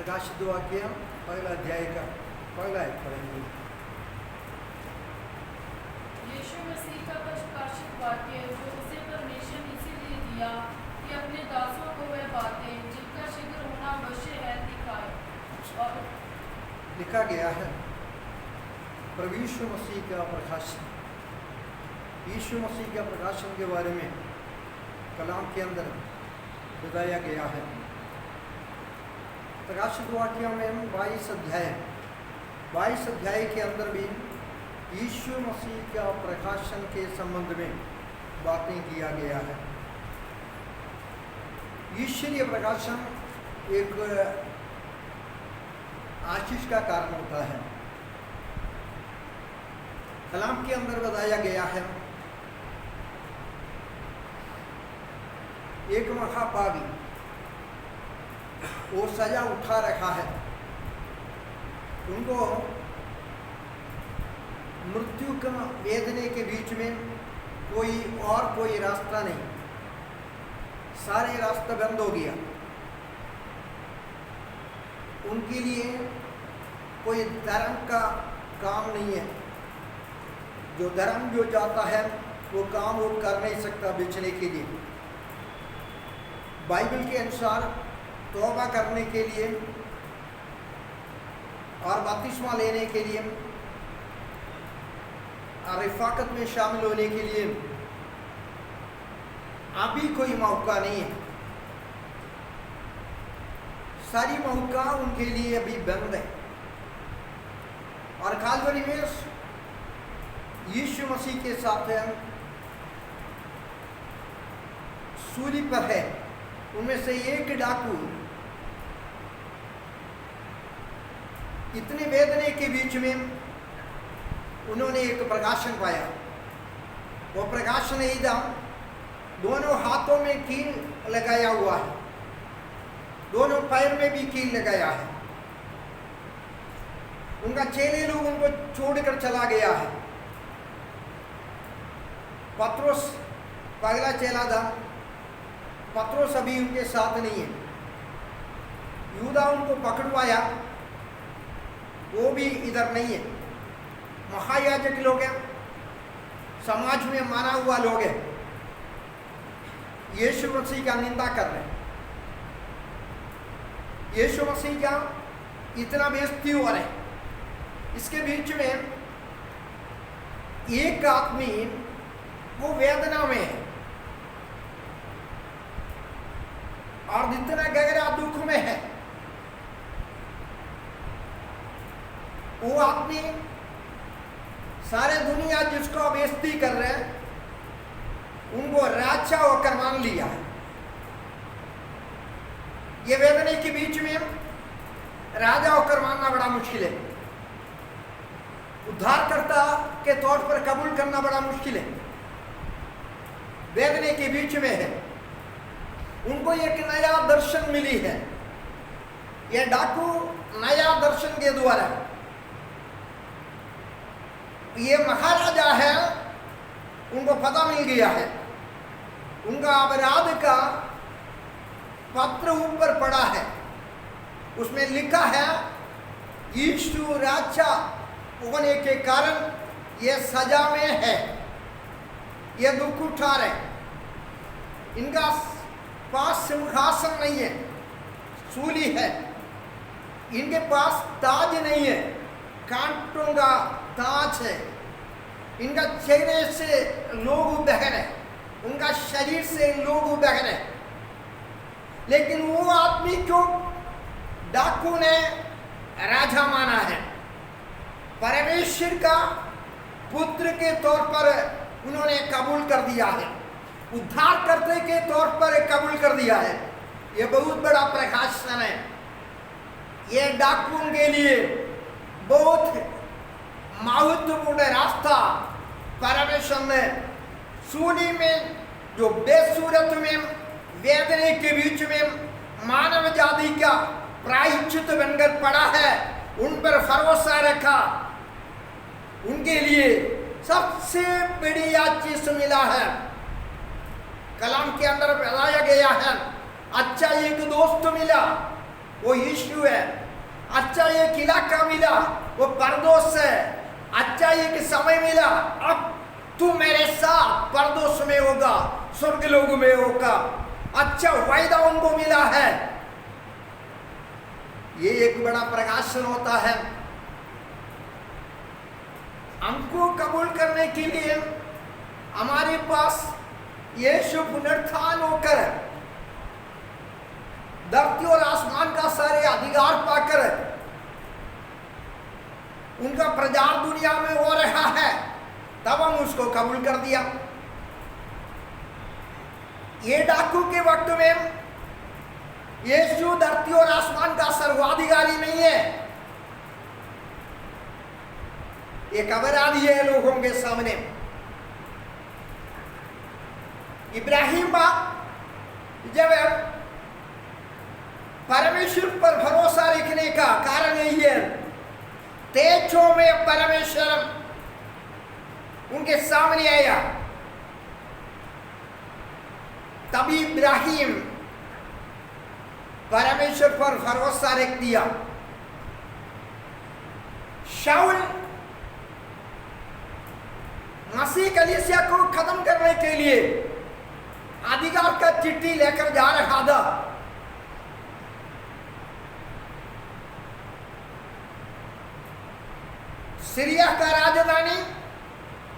प्रकाशित वाक्य पहला अध्याय का पहला एक पढ़ेंगे। यीशु मसीह का प्रकाशित वाक्य जो उसे परमेश्वर ने इसीलिए दिया कि अपने दासों को वह बातें जिनका शीघ्र होना अवश्य है दिखाए। और लिखा गया है प्रभु यीशु मसीह का प्रकाशन। यीशु मसीह का प्रकाशन के बारे में कलाम के अंदर बताया गया है। प्रकाशित वाक्यों में 22 अध्याय के अंदर भी यीशु मसीह का प्रकाशन के संबंध में बातें किया गया है। ईश्वरीय प्रकाशन एक आशीष का कारण होता है। कलाम के अंदर बताया गया है एक महापावी वो सजा उठा रखा है, उनको मृत्यु का वेदने के बीच में कोई रास्ता नहीं, सारे रास्ते बंद हो गया। उनके लिए कोई धर्म का काम नहीं है। जो धर्म जो जाता है वो काम वो कर नहीं सकता बेचने के लिए। बाइबल के अनुसार तौबा करने के लिए और बपतिस्मा लेने के लिए और रिफाकत में शामिल होने के लिए अभी कोई मौका नहीं है। सारी मौका उनके लिए अभी बंद है। और कालवरी में यीशु मसीह के साथ सूली पर है, उनमें से एक डाकू इतने वेदने के बीच में उन्होंने एक प्रकाशन पाया। वो प्रकाशन यही था, दोनों हाथों में कील लगाया हुआ है, दोनों पैर में भी कील लगाया है। उनका चेले लोग उनको छोड़कर चला गया है। पत्रोस पगला चेला था, पत्रोस अभी उनके साथ नहीं है। यूदा उनको पकड़वाया, वो भी इधर नहीं है। महायाजक लोग हैं, समाज में माना हुआ लोग हैं, यीशु मसीह का निंदा कर रहे हैं। यीशु मसीह का इतना बेइज्जती हो रहा है। इसके बीच में एक आदमी वो वेदना में है और इतना गहरा दुख में है। वो आदमी सारे दुनिया जिसको बेइज्जती कर रहे हैं उनको राजा होकर मान लिया है। ये वेदने के बीच में राजा होकर मानना बड़ा मुश्किल है। उद्धारकर्ता के तौर पर कबूल करना बड़ा मुश्किल है। वेदने के बीच में है। उनको एक नया दर्शन मिली है। यह डाकू नया दर्शन के द्वारा, ये महाराजा है, उनको पता मिल गया है। उनका अपराध का पत्र ऊपर पड़ा है, उसमें लिखा है यीशु राजा होने के कारण ये सजा में है, ये दुख उठा रहे। इनका पास सिंहासन नहीं है, सूली है। इनके पास ताज नहीं है, कांटों का ताज है। इनका चेहरे से लोग बहन है, उनका शरीर से लोग बहन है। लेकिन वो आदमी को डाकू ने राजा माना है, परमेश्वर का पुत्र के तौर पर उन्होंने कबूल कर दिया है, उद्धारकर्ता के तौर पर कबूल कर दिया है। ये बहुत बड़ा प्रकाशन है। ये डाकुओं के लिए बहुत महत्वपूर्ण रास्ता परमेश्वर ने सूली में, जो बेसूरत में वेदने के बीच में मानव जाति का प्रायश्चित बनकर पड़ा है, उन पर भरोसा रखा। उनके लिए सबसे बढ़िया चीज मिला है। कलाम के अंदर बताया गया है, अच्छा एक दोस्त मिला, वो यीशु है। अच्छा एक इलाका मिला, वो परदोस है। अच्छा एक समय मिला, अब तू मेरे साथ परदोस में होगा, स्वर्ग लोक में होगा। अच्छा वायदा उनको मिला है। ये एक बड़ा प्रकाशन होता है। हमको कबूल करने के लिए हमारे पास यीशु पुनरुत्थान होकर धरती और आसमान का सारे अधिकार पाकर उनका प्रचार दुनिया में हो रहा है, तब हम उसको कबूल कर दिया। ये डाकू के वक्त में यीशु धरती और आसमान का सर्वाधिकारी नहीं है, एक अपराधी है लोगों के सामने। इब्राहिम बाप जब परमेश्वर पर भरोसा रखने का कारण यही है, तेजों में परमेश्वर उनके सामने आया, तभी इब्राहिम परमेश्वर पर भरोसा रख दिया। शाऊल मसीह कलीसिया को खत्म करने के लिए अधिकार का चिट्ठी लेकर जा रहा था। सीरिया का राजधानी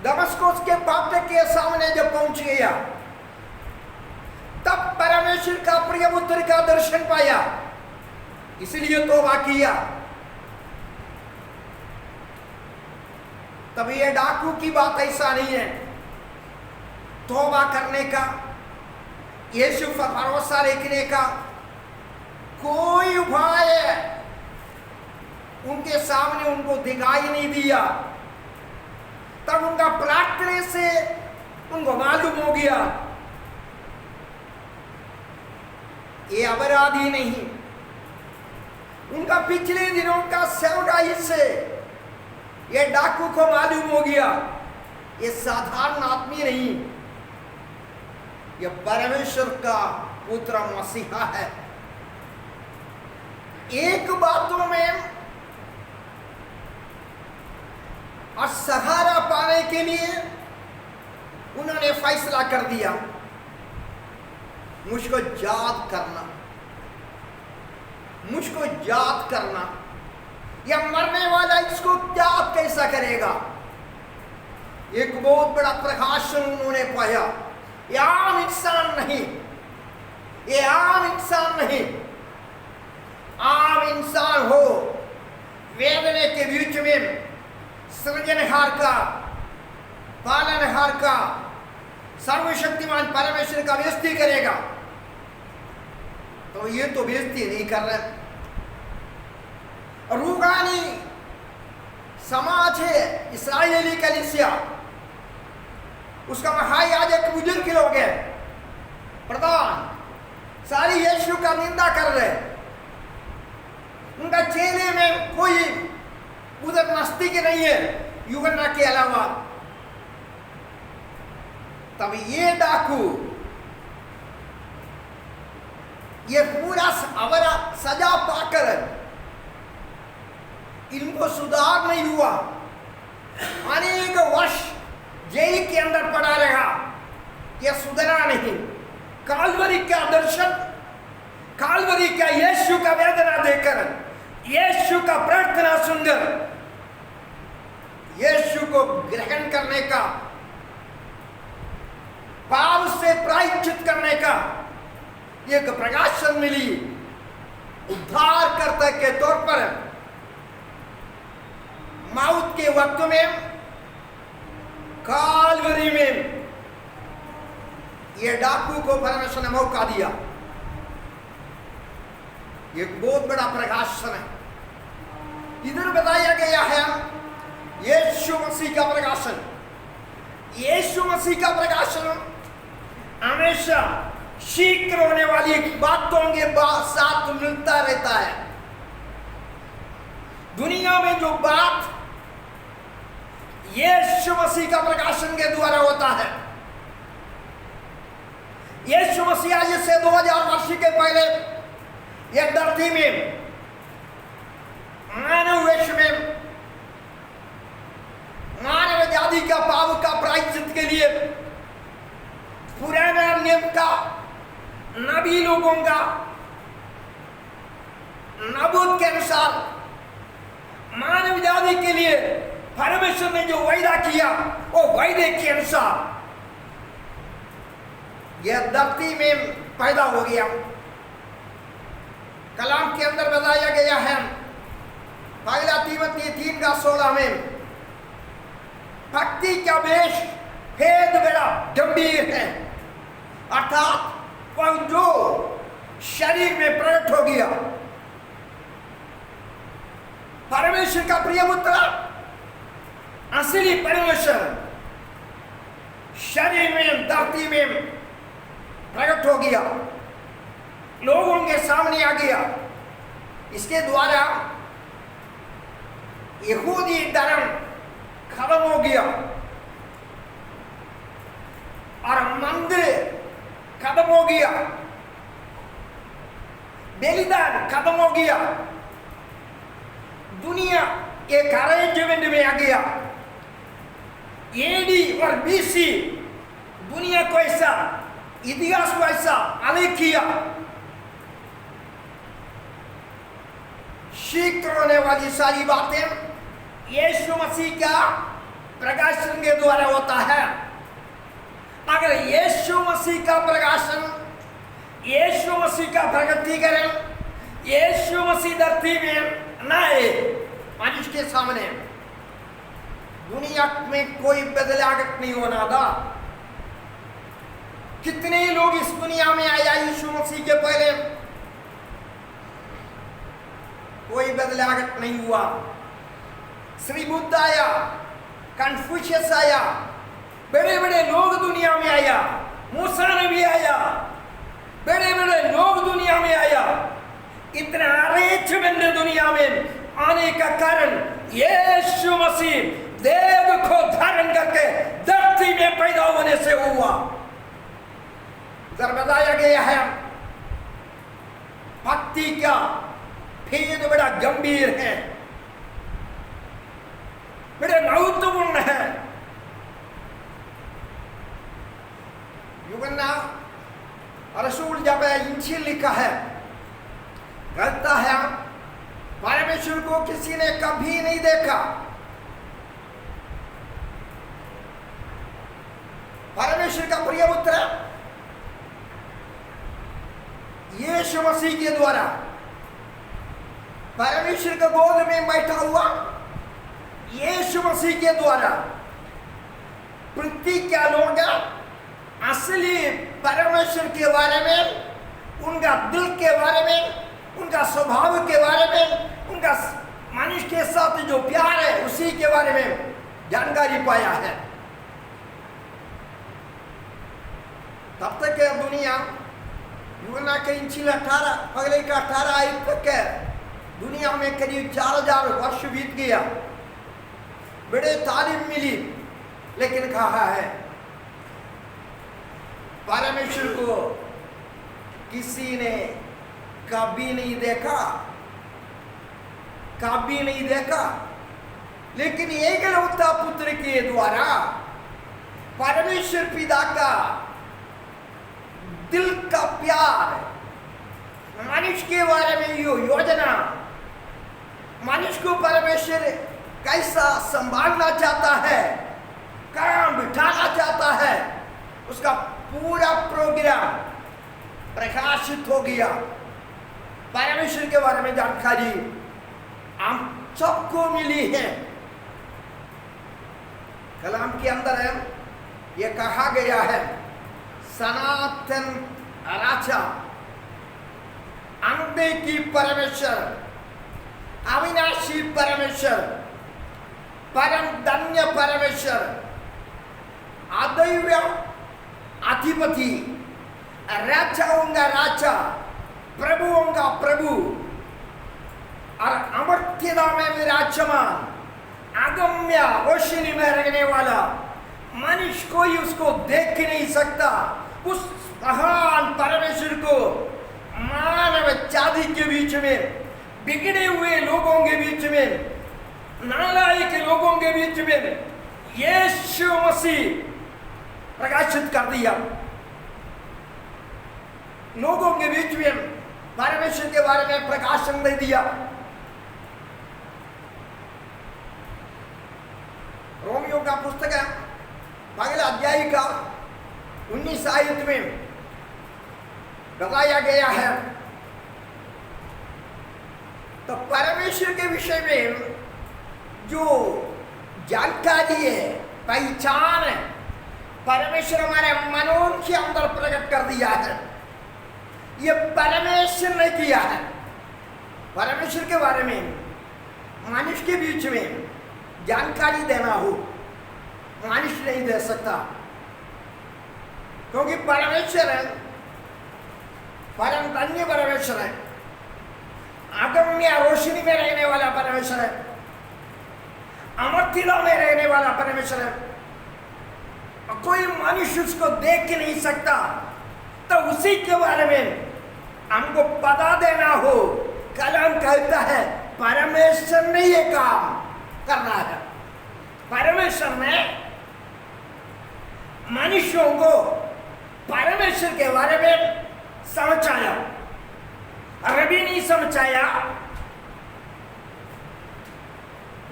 दमस्कुस के बादशाह के सामने जब पहुंच गया, तब परमेश्वर का प्रिय पुत्र का दर्शन पाया, इसलिए तौबा किया। तब ये डाकू की बात ऐसा नहीं है। तौबा करने का, यीशु पर भरोसा रखने का कोई उपाय उनके सामने उनको दिखाई नहीं दिया। तब उनका प्रार्थना से उनको मालूम हो गया ये अपराधी नहीं। उनका पिछले दिनों का सेवकाई से ये डाकू को मालूम हो गया ये साधारण आदमी नहीं, ये परमेश्वर का पुत्र मसीहा है। एक बातों में और सहारा पाने के लिए उन्होंने फैसला कर दिया, मुझको याद करना, मुझको याद करना। या मरने वाला इसको याद कैसा करेगा? एक बहुत बड़ा प्रकाशन उन्होंने पाया। ये आम इंसान नहीं, ये आम इंसान नहीं। आम इंसान हो, वेदने के बीच में सृजनहार का, पालनहार का, सर्वशक्तिमान परमेश्वर का बेइज्जती करेगा, तो ये तो बेइज्जती नहीं कर रहे। रूहानी समाज है इस्राएली कलीसिया, उसका महायाजक बुजुर्ग लोग हैं, प्रधान सारी यीशु का निंदा कर रहे। उनका चेले में कोई उधर नास्तिक नहीं है यूहन्ना के अलावा। तब ये डाकू ये पूरा सजा पाकर इनको सुधार नहीं हुआ, अनेक वर्ष जेल के अंदर पड़ा रहा, यह सुधरा नहीं। कालवरी का दर्शन, कालवरी का यीशु का वेदना देकर, यीशु का प्रार्थना सुनकर, यीशु को ग्रहण करने का, पाप से प्रायश्चित करने का एक प्रकाशन मिली। उद्धारकर्ता के तौर पर मौत के वक्त में कालवरी में यह डाकू को परमेश्वर ने मौका दिया। एक बहुत बड़ा प्रकाशन है। इधर बताया गया है यीशु मसीह का प्रकाशन। यीशु मसीह का प्रकाशन हमेशा शीघ्र होने वाली बातों के साथ मिलता रहता है। दुनिया में जो बात यीशु मसीह का प्रकाशन के द्वारा होता है, यीशु मसीह आज से 2000 वर्ष के पहले एक धरती में मानव वेश में मानव जाति का पाप का प्रायश्चित के लिए पुराना नियम का नबी लोगों का नबूत के अनुसार मानव जाति के लिए परमेश्वर ने जो वायदा किया वो वायदे के अनुसार यह धरती में पैदा हो गया। कलाम के अंदर बताया गया है पहला तीमोथी 3:16 में भक्ति का वेश भेद बड़ा गंभीर है, अर्थात वह जो शरीर में प्रकट हो गया। परमेश्वर का प्रिय पुत्र असली परमेश्वर शरीर में धरती में प्रकट हो गया, लोगों के सामने आ गया। इसके द्वारा यहूदी धर्म खत्म हो गया और मंदिर खत्म हो गया, बलिदान खत्म हो गया, दुनिया एक अरेंजमेंट में आ गया। एडी और बीसी दुनिया को ऐसा इतिहास को ऐसा आलेख किया। शीघ्र होने वाली सारी बातें यीशु मसीह का प्रकाशन के द्वारा होता है। अगर यीशु मसीह का प्रकाशन, यीशु मसीह का प्रकटीकरण, यीशु मसीह धरती में न आए मनुष्य के सामने, दुनिया में कोई बदलाव नहीं होना था। कितने लोग इस दुनिया में आया यीशु मसीह के पहले, कोई बदलाव नहीं हुआ। श्री बुद्ध आया, कन्फ्यूशियस आया, बड़े बड़े लोग दुनिया में आया, मूसा नबी आया, बड़े बड़े लोग दुनिया में आया। इतना अरेंजमेंट दुनिया में आने का कारण यीशु मसीह देव को धारण करके धरती में पैदा होने से हुआ। जब बताया गया है भक्ति का भेद बड़ा गंभीर है, बड़े महत्वपूर्ण है। यूहन्ना रसूल जब इंजील लिखा है, कहता है परमेश्वर को किसी ने कभी नहीं देखा। परमेश्वर का प्रिय पुत्र यीशु मसीह के द्वारा परमेश्वर के गोद में बैठा हुआ यीशु मसीह के द्वारा पृथ्वी क्या लोग असली परमेश्वर के बारे में, उनका दिल के बारे में, उनका स्वभाव के बारे में, उनका मनुष्य के साथ जो प्यार है उसी के बारे में जानकारी पाया है। तब तक दुनिया यूहन्ना के इंजील 18 पहले का 18 आयत तक दुनिया में करीब 4000 वर्ष बीत गया, बड़े तालीम मिली, लेकिन कहा है परमेश्वर को किसी ने कभी नहीं देखा, कभी नहीं देखा। लेकिन एकलौता पुत्र के द्वारा परमेश्वर पिता का दिल का प्यार, मनुष्य के बारे में यो योजना, मनुष्य को परमेश्वर कैसा संभालना चाहता है, काम बिठाना चाहता है, उसका पूरा प्रोग्राम प्रकाशित हो गया। परमेश्वर के बारे में जानकारी हम सबको मिली है। कलाम के अंदर है ये कहा गया है सनातन राजा, अनदेखी परमेश्वर, अविनाशी परमेश्वर, परम धन्य परमेश्वर, अदैव्य अधिपति, राजाओं का राजा, प्रभुओं का प्रभु और अमर्त्यता में विराजमान, अगम्य रोशनी में रहने वाला, मनुष्य कोई उसको देख नहीं सकता। उस महान परमेश्वर को मानव जाति के बीच में, बिगड़े हुए लोगों के बीच में, नालायक लोगों के बीच में यीशु मसीह प्रकाशित कर दिया। लोगों के बीच में परमेश्वर के बारे में प्रकाशन दे दिया। रोमियो का पुस्तक है पहले अध्याय का 19 आयत में बताया गया है। तो परमेश्वर के विषय में जो जानकारी है, पहचान है, परमेश्वर हमारे मनों के अंदर प्रकट कर दिया है। ये परमेश्वर ने किया है। परमेश्वर के बारे में मनुष्य के बीच में जानकारी देना हो, मनुष्य नहीं दे सकता, क्योंकि परमेश्वर है, परम धन्य परमेश्वर है, अगम्य रोशनी में रहने वाला परमेश्वर है, अमर्त्यता में रहने वाला परमेश्वर है। कोई मनुष्य उसको देख नहीं सकता, तो उसी के बारे में हमको पता देना हो। कलाम कहता है परमेश्वर ने ये काम करना है। परमेश्वर ने मनुष्यों को परमेश्वर के बारे में समझाया। रबी नहीं समझाया,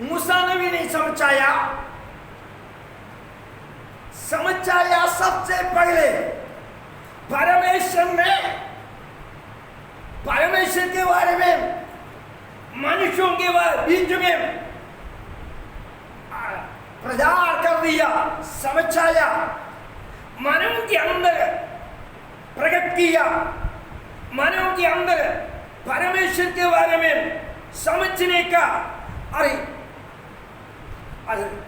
मूसा ने भी नहीं समझाया। समझाया सबसे पहले परमेश्वर ने परमेश्वर के बारे में मनुष्यों के बीच में प्रचार कर दिया, समझाया, मानव के अंदर प्रकट किया, मानव के अंदर परमेश्वर के बारे में समझने का और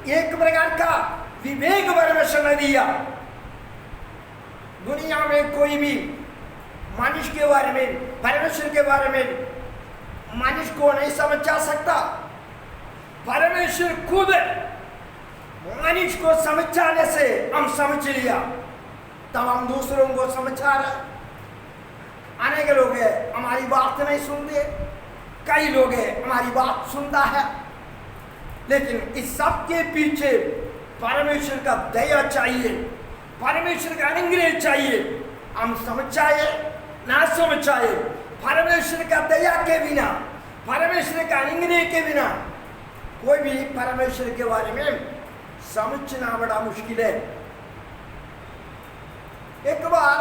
एक प्रकार का विवेक परमेश्वर ने दिया। दुनिया में कोई भी मनुष्य के बारे में, परमेश्वर के बारे में मनुष्य को नहीं समझा सकता। परमेश्वर खुद मनुष्य को समझाने से हम समझ लिया, तब हम दूसरों को समझा रहे। अनेक लोग हैं हमारी बात नहीं सुनते, कई लोग हैं हमारी बात सुनता है, लेकिन इस सब के पीछे परमेश्वर का दया चाहिए, परमेश्वर का अनुग्रह चाहिए। हम समझाए ना समझाए, परमेश्वर का दया के बिना, परमेश्वर का अनुग्रह के बिना कोई भी परमेश्वर के बारे में समझना बड़ा मुश्किल है। एक बार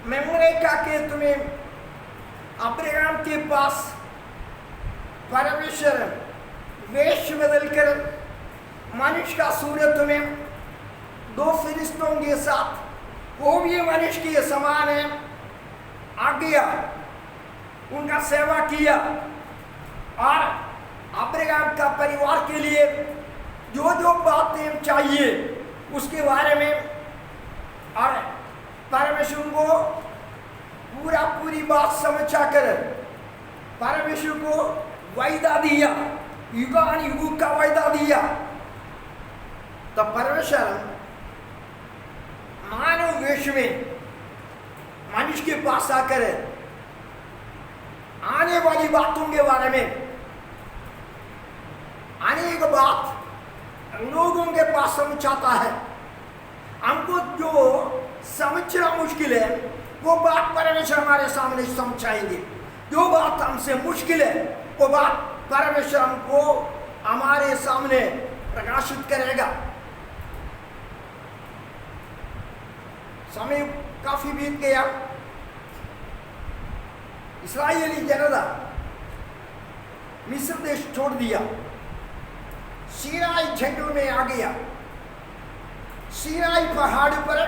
मेमोरेका के तुम्हें अब्राहम के पास परमेश्वर वेश बदलकर मनुष्य का सूरत में दो फरिश्तों के साथ, वो भी मनुष्य के समान है, आ गया, उनका सेवा किया और अब्राहम का परिवार के लिए जो जो बातें चाहिए उसके बारे में और परमेश्वर को पूरी बात समझा कर परमेश्वर को वायदा दिया, युगान युग का वायदा दिया। तब परमेश्वर मानव वेश में मनुष्य के पास आकर आने वाली बातों के बारे में अनेक बात लोगों के पास समझाता है। हमको जो समझना मुश्किल है वो बात परमेश्वर हमारे सामने समझाएंगे। जो बात हमसे मुश्किल है वो बात परमेश्वर हमको हमारे सामने प्रकाशित करेगा। समय काफी बीत गया। इस्राएली जनता मिस्र देश छोड़ दिया, सीनाई जंगल में आ गया। सीनाई पहाड़ पर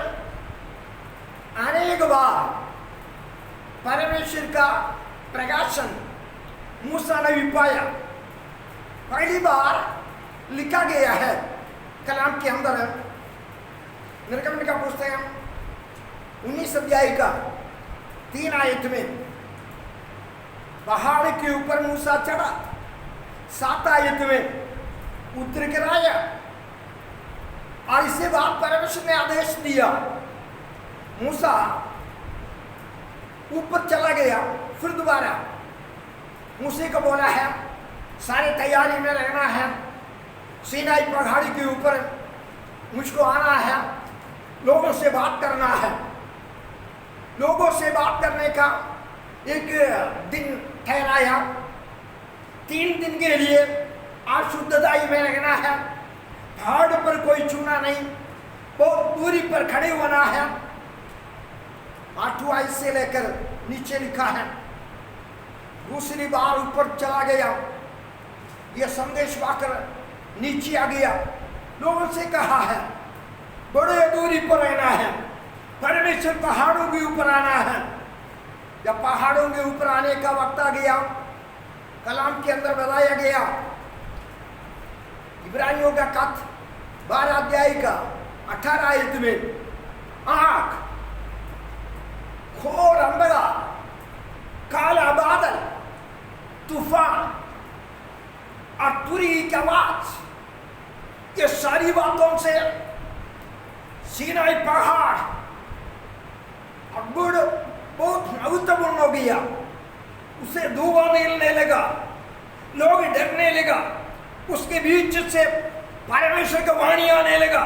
अनेक बार परमेश्वर का प्रकाशन मूसा ने भी पाया। पहली बार लिखा गया है कलाम के अंदर, निर्गमन का पुस्तक 19 अध्याय का 3 आयत में, पहाड़ के ऊपर मूसा चढ़ा। 7 आयत में उतर कर आया और इसके बाद परमेश्वर ने आदेश दिया, मूसा ऊपर चला गया। फिर दोबारा मूसा को बोला है सारी तैयारी में रहना है, सीनाई पहाड़ी के ऊपर मुझको आना है, लोगों से बात करना है। लोगों से बात करने का एक दिन ठहराया, 3 दिन के लिए अशुद्धताई में रहना है, पहाड़ पर कोई छूना नहीं, बहुत दूरी पर खड़े होना है। 8वां से लेकर नीचे लिखा है। दूसरी बार ऊपर चला गया, यह संदेश पाकर नीचे आ गया, लोगों से कहा है बड़े दूरी पर रहना है, परमेश्वर पहाड़ों के ऊपर आना है। जब पहाड़ों के ऊपर आने का वक्त आ गया, कलाम के अंदर बताया गया, इब्रानियों का खत 12 अध्याय का 18 आयत में, आग, घोर अंधकार, काला बादल, तूफान और तुरी की आवाज, ये सारी बातों से सीनाई पहाड़ बहुत महत्वपूर्ण हो गया। उसे धुआं निकलने लगा, लोग डरने लगा, उसके बीच से परमेश्वर का वाणी आने लगा।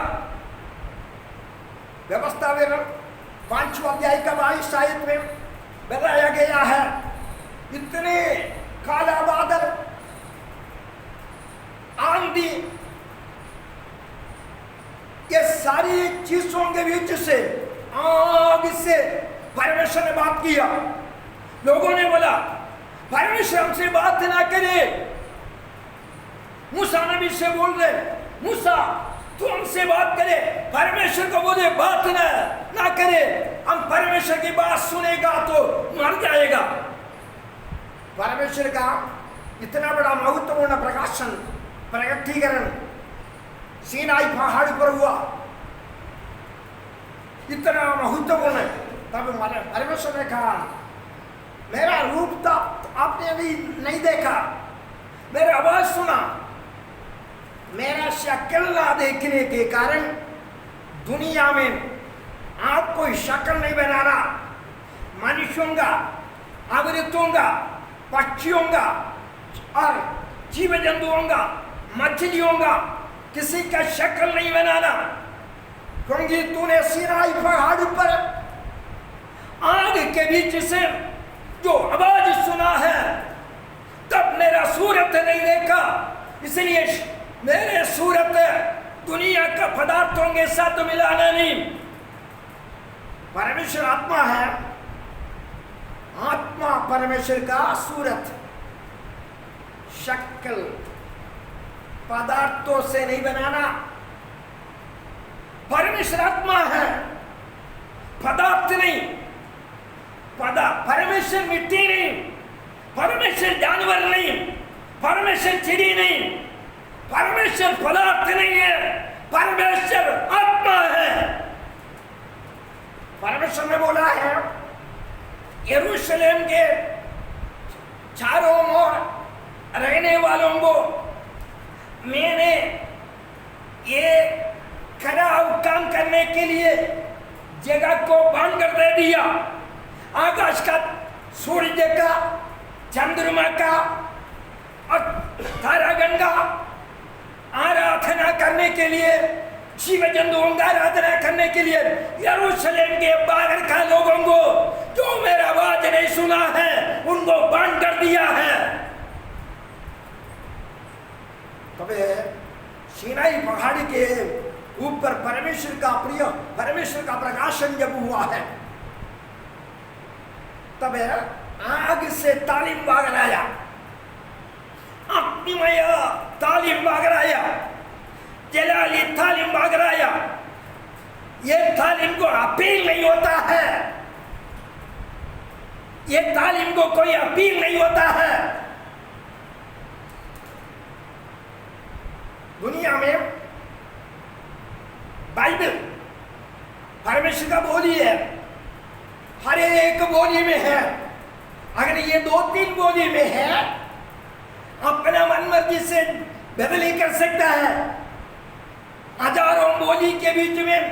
व्यवस्था विवरण 5वां अध्याय का 22 आयत में बताया गया है, इतने काला बादल, आंधी, ये सारी चीजों के बीच से आग से परमेश्वर ने बात किया। लोगों ने बोला परमेश्वर हमसे बात ना करे। मूसा नबी से बोल रहे, मूसा तू हमसे बात करे, परमेश्वर को बोले बात ना करे, हम परमेश्वर की बात सुनेगा तो मर जाएगा। परमेश्वर का इतना बड़ा महत्वपूर्ण प्रकाशन, प्रकटीकरण सीनाई पहाड़ पर हुआ, इतना महत्वपूर्ण। तब परमेश्वर ने कहा मेरा रूप तो आपने अभी नहीं देखा, मेरा आवाज सुना, मेरा शक्ल ना देखने के कारण दुनिया में आप कोई शक्ल नहीं बनाना। मनुष्यों का, अवृतों का, पक्षियों का और जीव जंतुओं का, मछलियों का किसी का शक्ल नहीं बनाना, क्योंकि तूने सीनाई पहाड़ पर आग के बीच से जो आवाज सुना है तब मेरा सूरत नहीं देखा, इसलिए मेरे सूरत दुनिया का पदार्थों के साथ मिलाना नहीं। परमेश्वर आत्मा है, आत्मा परमेश्वर का सूरत, शक्ल पदार्थों से नहीं बनाना। परमेश्वर आत्मा है, पदार्थ नहीं। परमेश्वर मिट्टी नहीं, परमेश्वर जानवर नहीं, परमेश्वर चिड़ी नहीं, परमेश्वर पदार्थ नहीं है, परमेश्वर आत्मा है। परमेश्वर ने बोला है यरूशलेम के चारों ओर रहने वालों को मैंने ये खराब काम करने के लिए जगह को बंद कर दे दिया। आकाश का, सूर्य का, चंद्रमा का और तारागण का आराधना करने के लिए, जीव जंतुओं का आराधना करने के लिए यरूशलेम के बाहर का लोगों को जो मेरा आवाज नहीं सुना है उनको बंद कर दिया है। तब सीनाई पहाड़ी के ऊपर परमेश्वर का प्रिय, परमेश्वर का प्रकाशन जब हुआ है तब आग से तालीम बागर आया, अग्निमय तालीम बागर आया, जलाली तालीम बागर आया। ये तालीम को अपील नहीं होता है, ये तालीम को कोई अपील नहीं होता है। दुनिया में बाइबल परमेश्वर का बोली है, हर एक बोली में है। अगर ये 2-3 बोली में है, अपना मन मर्जी से बदली कर सकता है। हजारों बोली के बीच में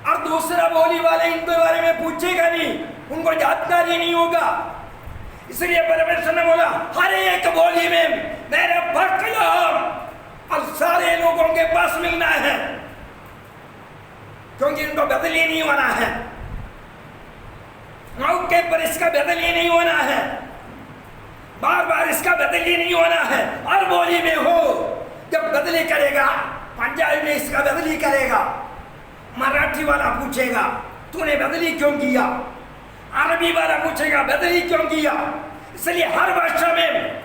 और दूसरा बोली वाले इनके बारे में पूछेगा नहीं। उनको जानकारी नहीं होगा। इसलिए परमेश्वर ने बोला हर एक बोली में मेरा कलाम अब सारे लोगों के पास मिलना है, क्योंकि इनको बदली नहीं होना है, मौके पर इसका बदली नहीं होना है, बार बार इसका बदली नहीं होना है। हर बोली में हो, जब बदली करेगा, पंजाबी में इसका बदली करेगा, मराठी वाला पूछेगा तूने बदली क्यों किया, अरबी वाला पूछेगा बदली क्यों किया। इसलिए हर भाषा में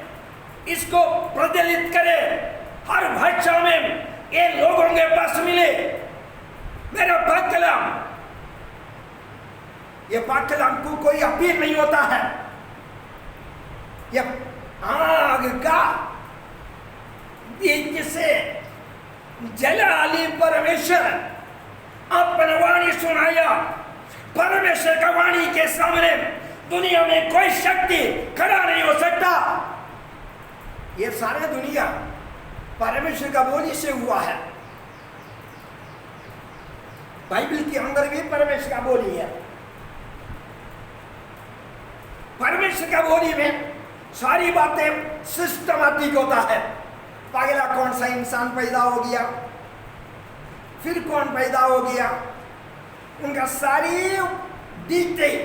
इसको प्रज्वलित करे, हर भाषा में ये लोगों के पास मिले मेरा पाक कलाम। ये पाक कलाम को कोई अपील नहीं होता है, ये आग का बीज से जलाली परमेश्वर अपना वाणी सुनाया। परमेश्वर का वाणी के सामने दुनिया में कोई शक्ति खड़ा नहीं हो सकता। ये सारा दुनिया परमेश्वर का बोली से हुआ है। बाइबल के अंदर भी परमेश्वर का बोली है। परमेश्वर का बोली में सारी बातें सिस्टमैटिक होता है। पहला कौन सा इंसान पैदा हो गया, फिर कौन पैदा हो गया, उनका सारी डिटेल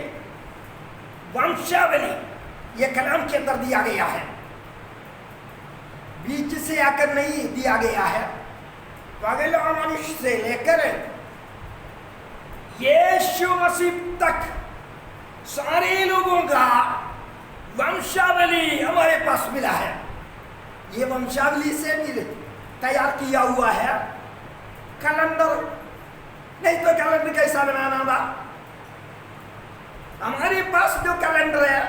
वंशावली ये कलाम के अंदर दिया गया है। बीच से आकर नहीं दिया गया है। पहला मनुष्य से लेकर यीशु मसीह तक सारे लोगों का वंशावली हमारे पास मिला है। ये वंशावली से मिले तैयार किया हुआ है कैलेंडर, नहीं तो कैलेंडर कैसा बनाना था। हमारे पास जो कैलेंडर है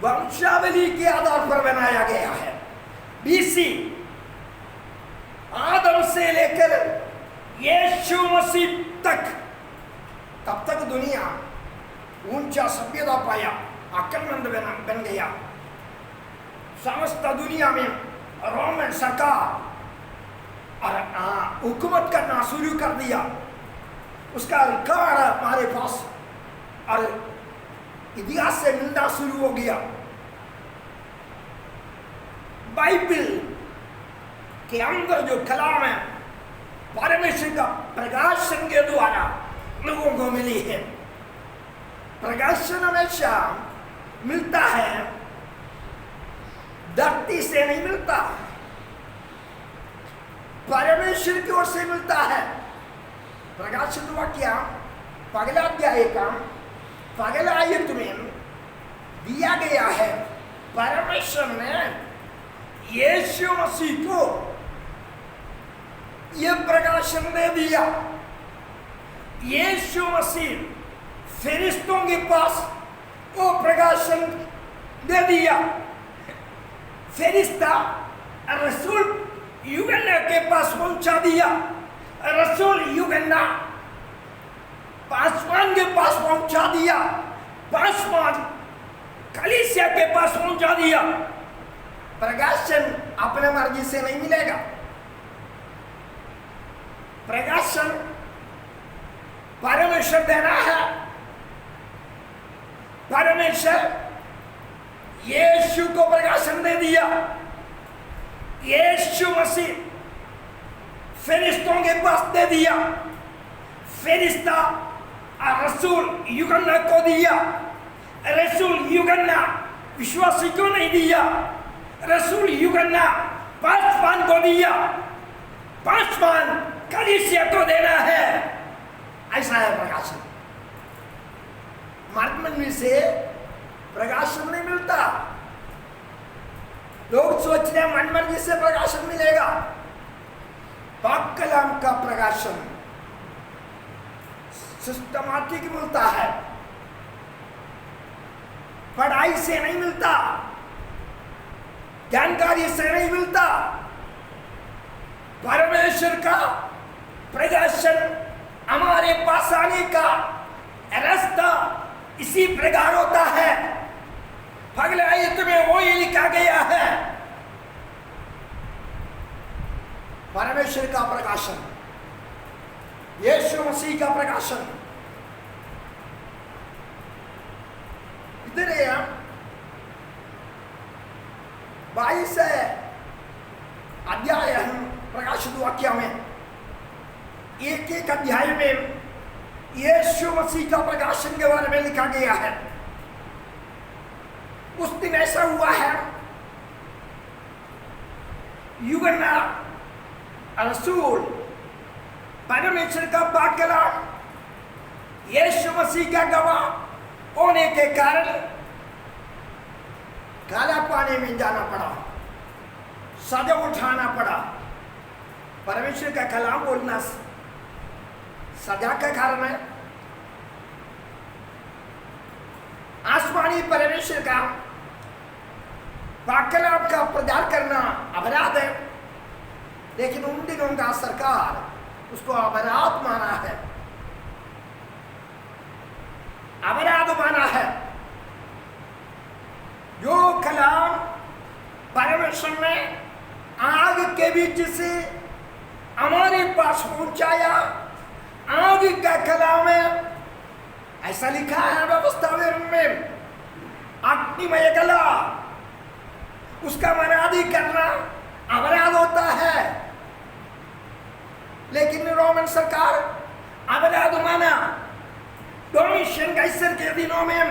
वंशावली के आधार पर बनाया गया है। बीसी आदम से लेकर यीशु मसीह तक, तब तक दुनिया ऊंचा सभ्यता पाया, अक्लमंद बन गया। समस्त दुनिया में रोमन सरकार और हुकूमत करना शुरू कर दिया। उसका रिकॉर्ड हमारे पास और इतिहास से मिलना शुरू हो गया। बाइबल के अंदर जो कलाम है परमेश्वर का प्रकाशन के द्वारा लोगों को मिली है। प्रकाशन हमेशा मिलता है, धरती से नहीं मिलता, परमेश्वर की ओर से मिलता है। प्रकाशन वाक्य पहला अध्याय का पहला आयत में दिया गया है। परमेश्वर ने यीशु मसीह को यह प्रकाशन दे दिया। यीशु मसीह फरिश्तों के पास वो प्रकाशन दे दिया। फरिश्ता रसूल यूहन्ना के पास पहुंचा दिया। रसूल यूहन्ना पासवान के पास पहुंचा दिया। पासवान कलीसिया के पास पहुंचा दिया। प्रकाशन अपने मर्जी से नहीं मिलेगा। प्रकाशन परमेश्वर देना है। परमेश्वर यीशु को प्रकाशन दे दिया। यीशु मसीह फरिश्तों के पास दे दिया। फरिश्ता रसूल यूहन्ना को दिया। रसूल यूहन्ना विश्वासी को नहीं दिया। रसूल यूहन्ना पासवान को दिया। पासवान कलीसिया को देना है। ऐसा है प्रकाशन। मर्द से प्रकाशन नहीं मिलता। लोग सोचते हैं मन मर्जी से प्रकाशन मिलेगा। पाक कलाम का प्रकाशन सिस्टमैटिक मिलता है, पढ़ाई से नहीं मिलता, जानकारी से नहीं मिलता। परमेश्वर का प्रकाशन हमारे पास आने का रास्ता इसी प्रकार होता है। अगले आयत में वो ही लिखा गया है। परमेश्वर का प्रकाशन, यीशु मसीह का प्रकाशन इधर 22 अध्याय प्रकाशित वाक्य में एक एक अध्याय में यीशु मसीह का प्रकाशन के बारे में लिखा गया है। उस दिन ऐसा हुआ है, यूहन्ना रसूल परमेश्वर का पाक कलाम यीशु मसीह का गवाह होने के कारण काला पानी में जाना पड़ा, सजा उठाना पड़ा। परमेश्वर का कलाम बोलना सजा का कारण है। आसमानी परमेश्वर का पाक कलाम का प्रचार करना अपराध है, लेकिन उन दिनों का सरकार उसको अपराध माना है, अपराध माना है। जो कलाम परमेश्वर ने आग के बीच से हमारे पास पहुंचाया, आग का कलाम है, ऐसा लिखा है व्यवस्था में, अग्निमय कला, उसका मनादी करना अपराध होता है। लेकिन रोमन सरकार अपराध माना। डोमिशियन कैसर के दिनों में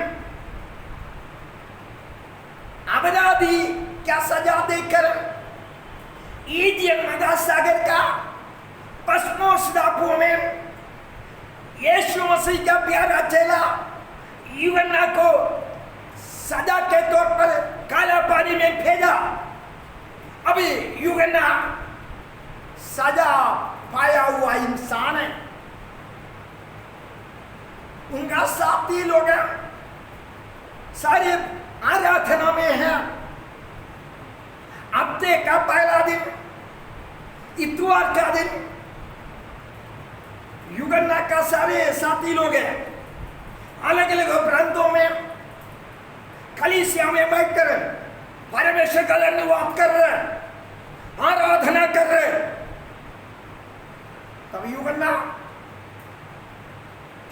अपराधी क्या सजा देकर एजियन महासागर का पश्चिमोत्तर टापू में यीशु मसीह का प्यारा चेला यूहन्ना को सजा के तौर पर काला पानी में भेजा। अभी यूहन्ना सजा पाया हुआ इंसान है, उनका साथी लोग सारे आराधना में है। हफ्ते का पहला दिन इतवार का दिन यूहन्ना का सारे साथी लोग हैं, अलग अलग प्रांतों में कलीसिया में बैठकर परमेश्वर का धन्यवाद कर रहे, आराधना कर रहे। तब यूहन्ना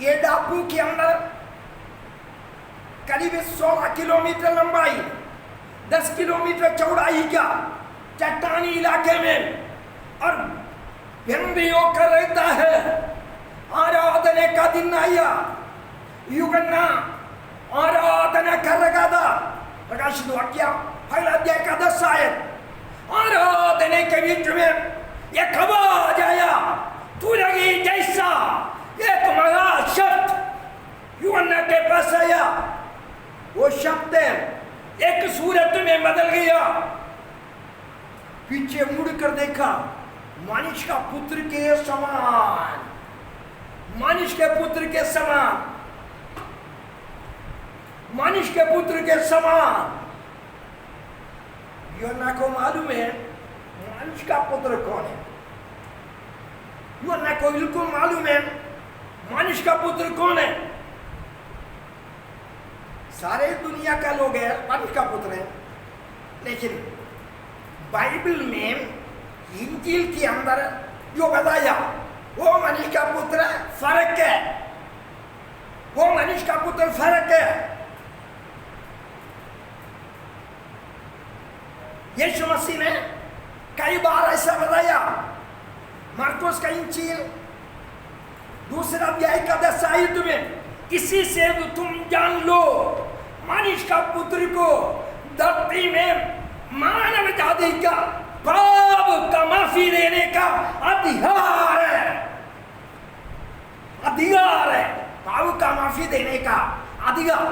ये टापू के अंदर करीब 16 किलोमीटर लंबाई, 10 किलोमीटर चौड़ाई का चट्टानी इलाके में और भिन्न होकर रहता है। आराधना का दिन आया, यूहन्ना आराधना कर रहा था। प्रकाशित वाक्य पहला अध्याय का 10 आयत। आराधना के बीच में एक आवाज आया, तू लगी जैसा एक महा शब्द यूहन्ना के पास आया। वो शब्द एक सूरत में बदल गया। पीछे मुड़कर देखा, मनुष्य का पुत्र के समान, मनुष्य के पुत्र के समान, मनुष्य के पुत्र के समान। यूहन्ना को मालूम है मनुष्य का पुत्र कौन है। यूहन्ना को बिल्कुल मालूम है मनुष्य का पुत्र कौन है। सारे दुनिया का लोग है मनुष्य का पुत्र है, लेकिन बाइबल में इंजील के अंदर जो बताया वो मनुष्य का पुत्र फर्क है, वो मनुष्य का पुत्र फर्क है। यीशु मसीह ने कई बार ऐसा बताया। मार्कोस का इंजील 2 अध्याय का 10 आयत में, इसी से तुम जान लो मनुष्य का पुत्र को धरती में मानव जाति का पाप का माफी देने का अधिकार है, अधिकार है, पाप का माफी देने का अधिकार।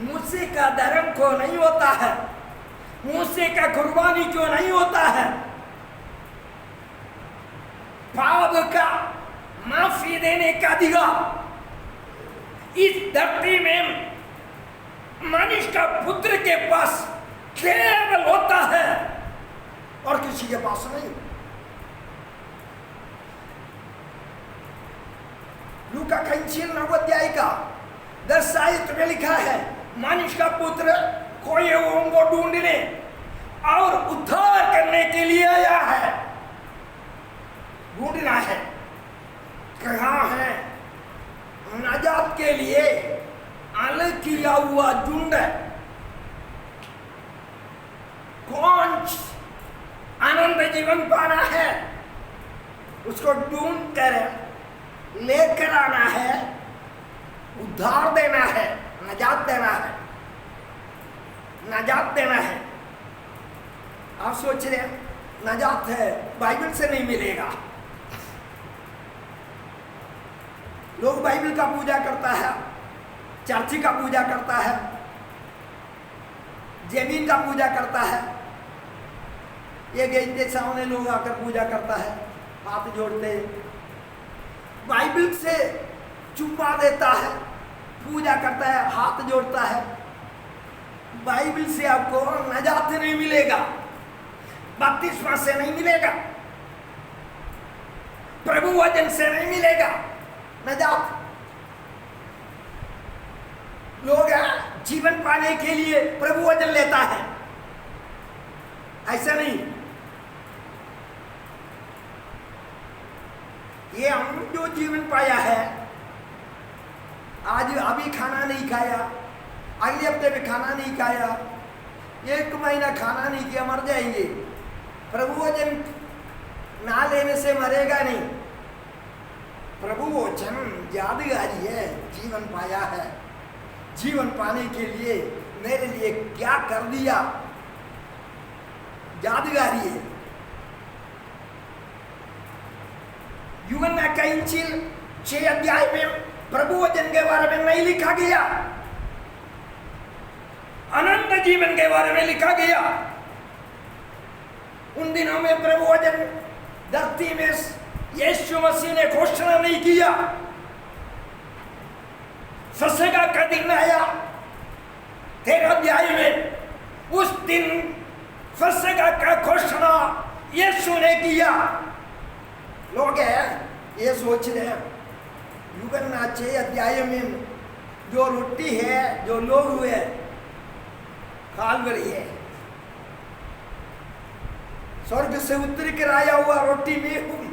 मूसे का धर्म क्यों नहीं होता है, मूसे का कुर्बानी क्यों नहीं होता है। पाप का माफी देने का अधिकार इस धरती में मनुष्य का पुत्र के पास केवल होता है और किसी के पास नहीं। लूका का इंजील 9 अध्याय का 10 आयत में लिखा है, मनुष्य का पुत्र खोए हुओं को ढूंढने और उद्धार करने के लिए आया है। ढूंढना है, कहाँ है नजात के लिए अलग किया हुआ झुंड है। कौन आनंद जीवन पाना है उसको ढूंढ कर लेकर आना है, उद्धार देना है, नजात देना है, नजात देना है। आप सोच रहे हैं नजात है बाइबल से नहीं मिलेगा। लोग बाइबल का पूजा करता है, चर्च का पूजा करता है, जमीन का पूजा करता है। ये गेट के सामने लोग आकर पूजा करता है, हाथ जोड़ते हैं, बाइबल से चुपा देता है, पूजा करता है, हाथ जोड़ता है। बाइबल से आपको नजात नहीं मिलेगा, बपतिस्मा से नहीं मिलेगा, प्रभु वचन से नहीं मिलेगा नजात। लोग जीवन पाने के लिए प्रभु वचन लेता है, ऐसा नहीं। ये हम जो जीवन पाया है, आज अभी खाना नहीं खाया, अगले हफ्ते में खाना नहीं खाया, 1 महीना खाना नहीं किया, मर जाएंगे। प्रभु वचन ना लेने से मरेगा नहीं। प्रभु वचन यादगारी है, जीवन पाया है। जीवन पाने के लिए मेरे लिए क्या कर दिया, यादगारी है। यूहन्ना का इंजील 6 अध्याय में प्रभु वचन के बारे में नहीं लिखा गया, अनंत जीवन के बारे में लिखा गया। उन दिनों में प्रभु वचन धरती में यीशु मसीह ने घोषणा नहीं किया। फसह का दिन आया 13 अध्याय में, उस दिन फसह का घोषणा यीशु ने किया। लोग ये सोच रहे हैं यूहन्ना 6 अध्याय में जो रोटी है, जो लोग हुए कालवरी है, स्वर्ग से उतर कर आया हुआ रोटी में हूं।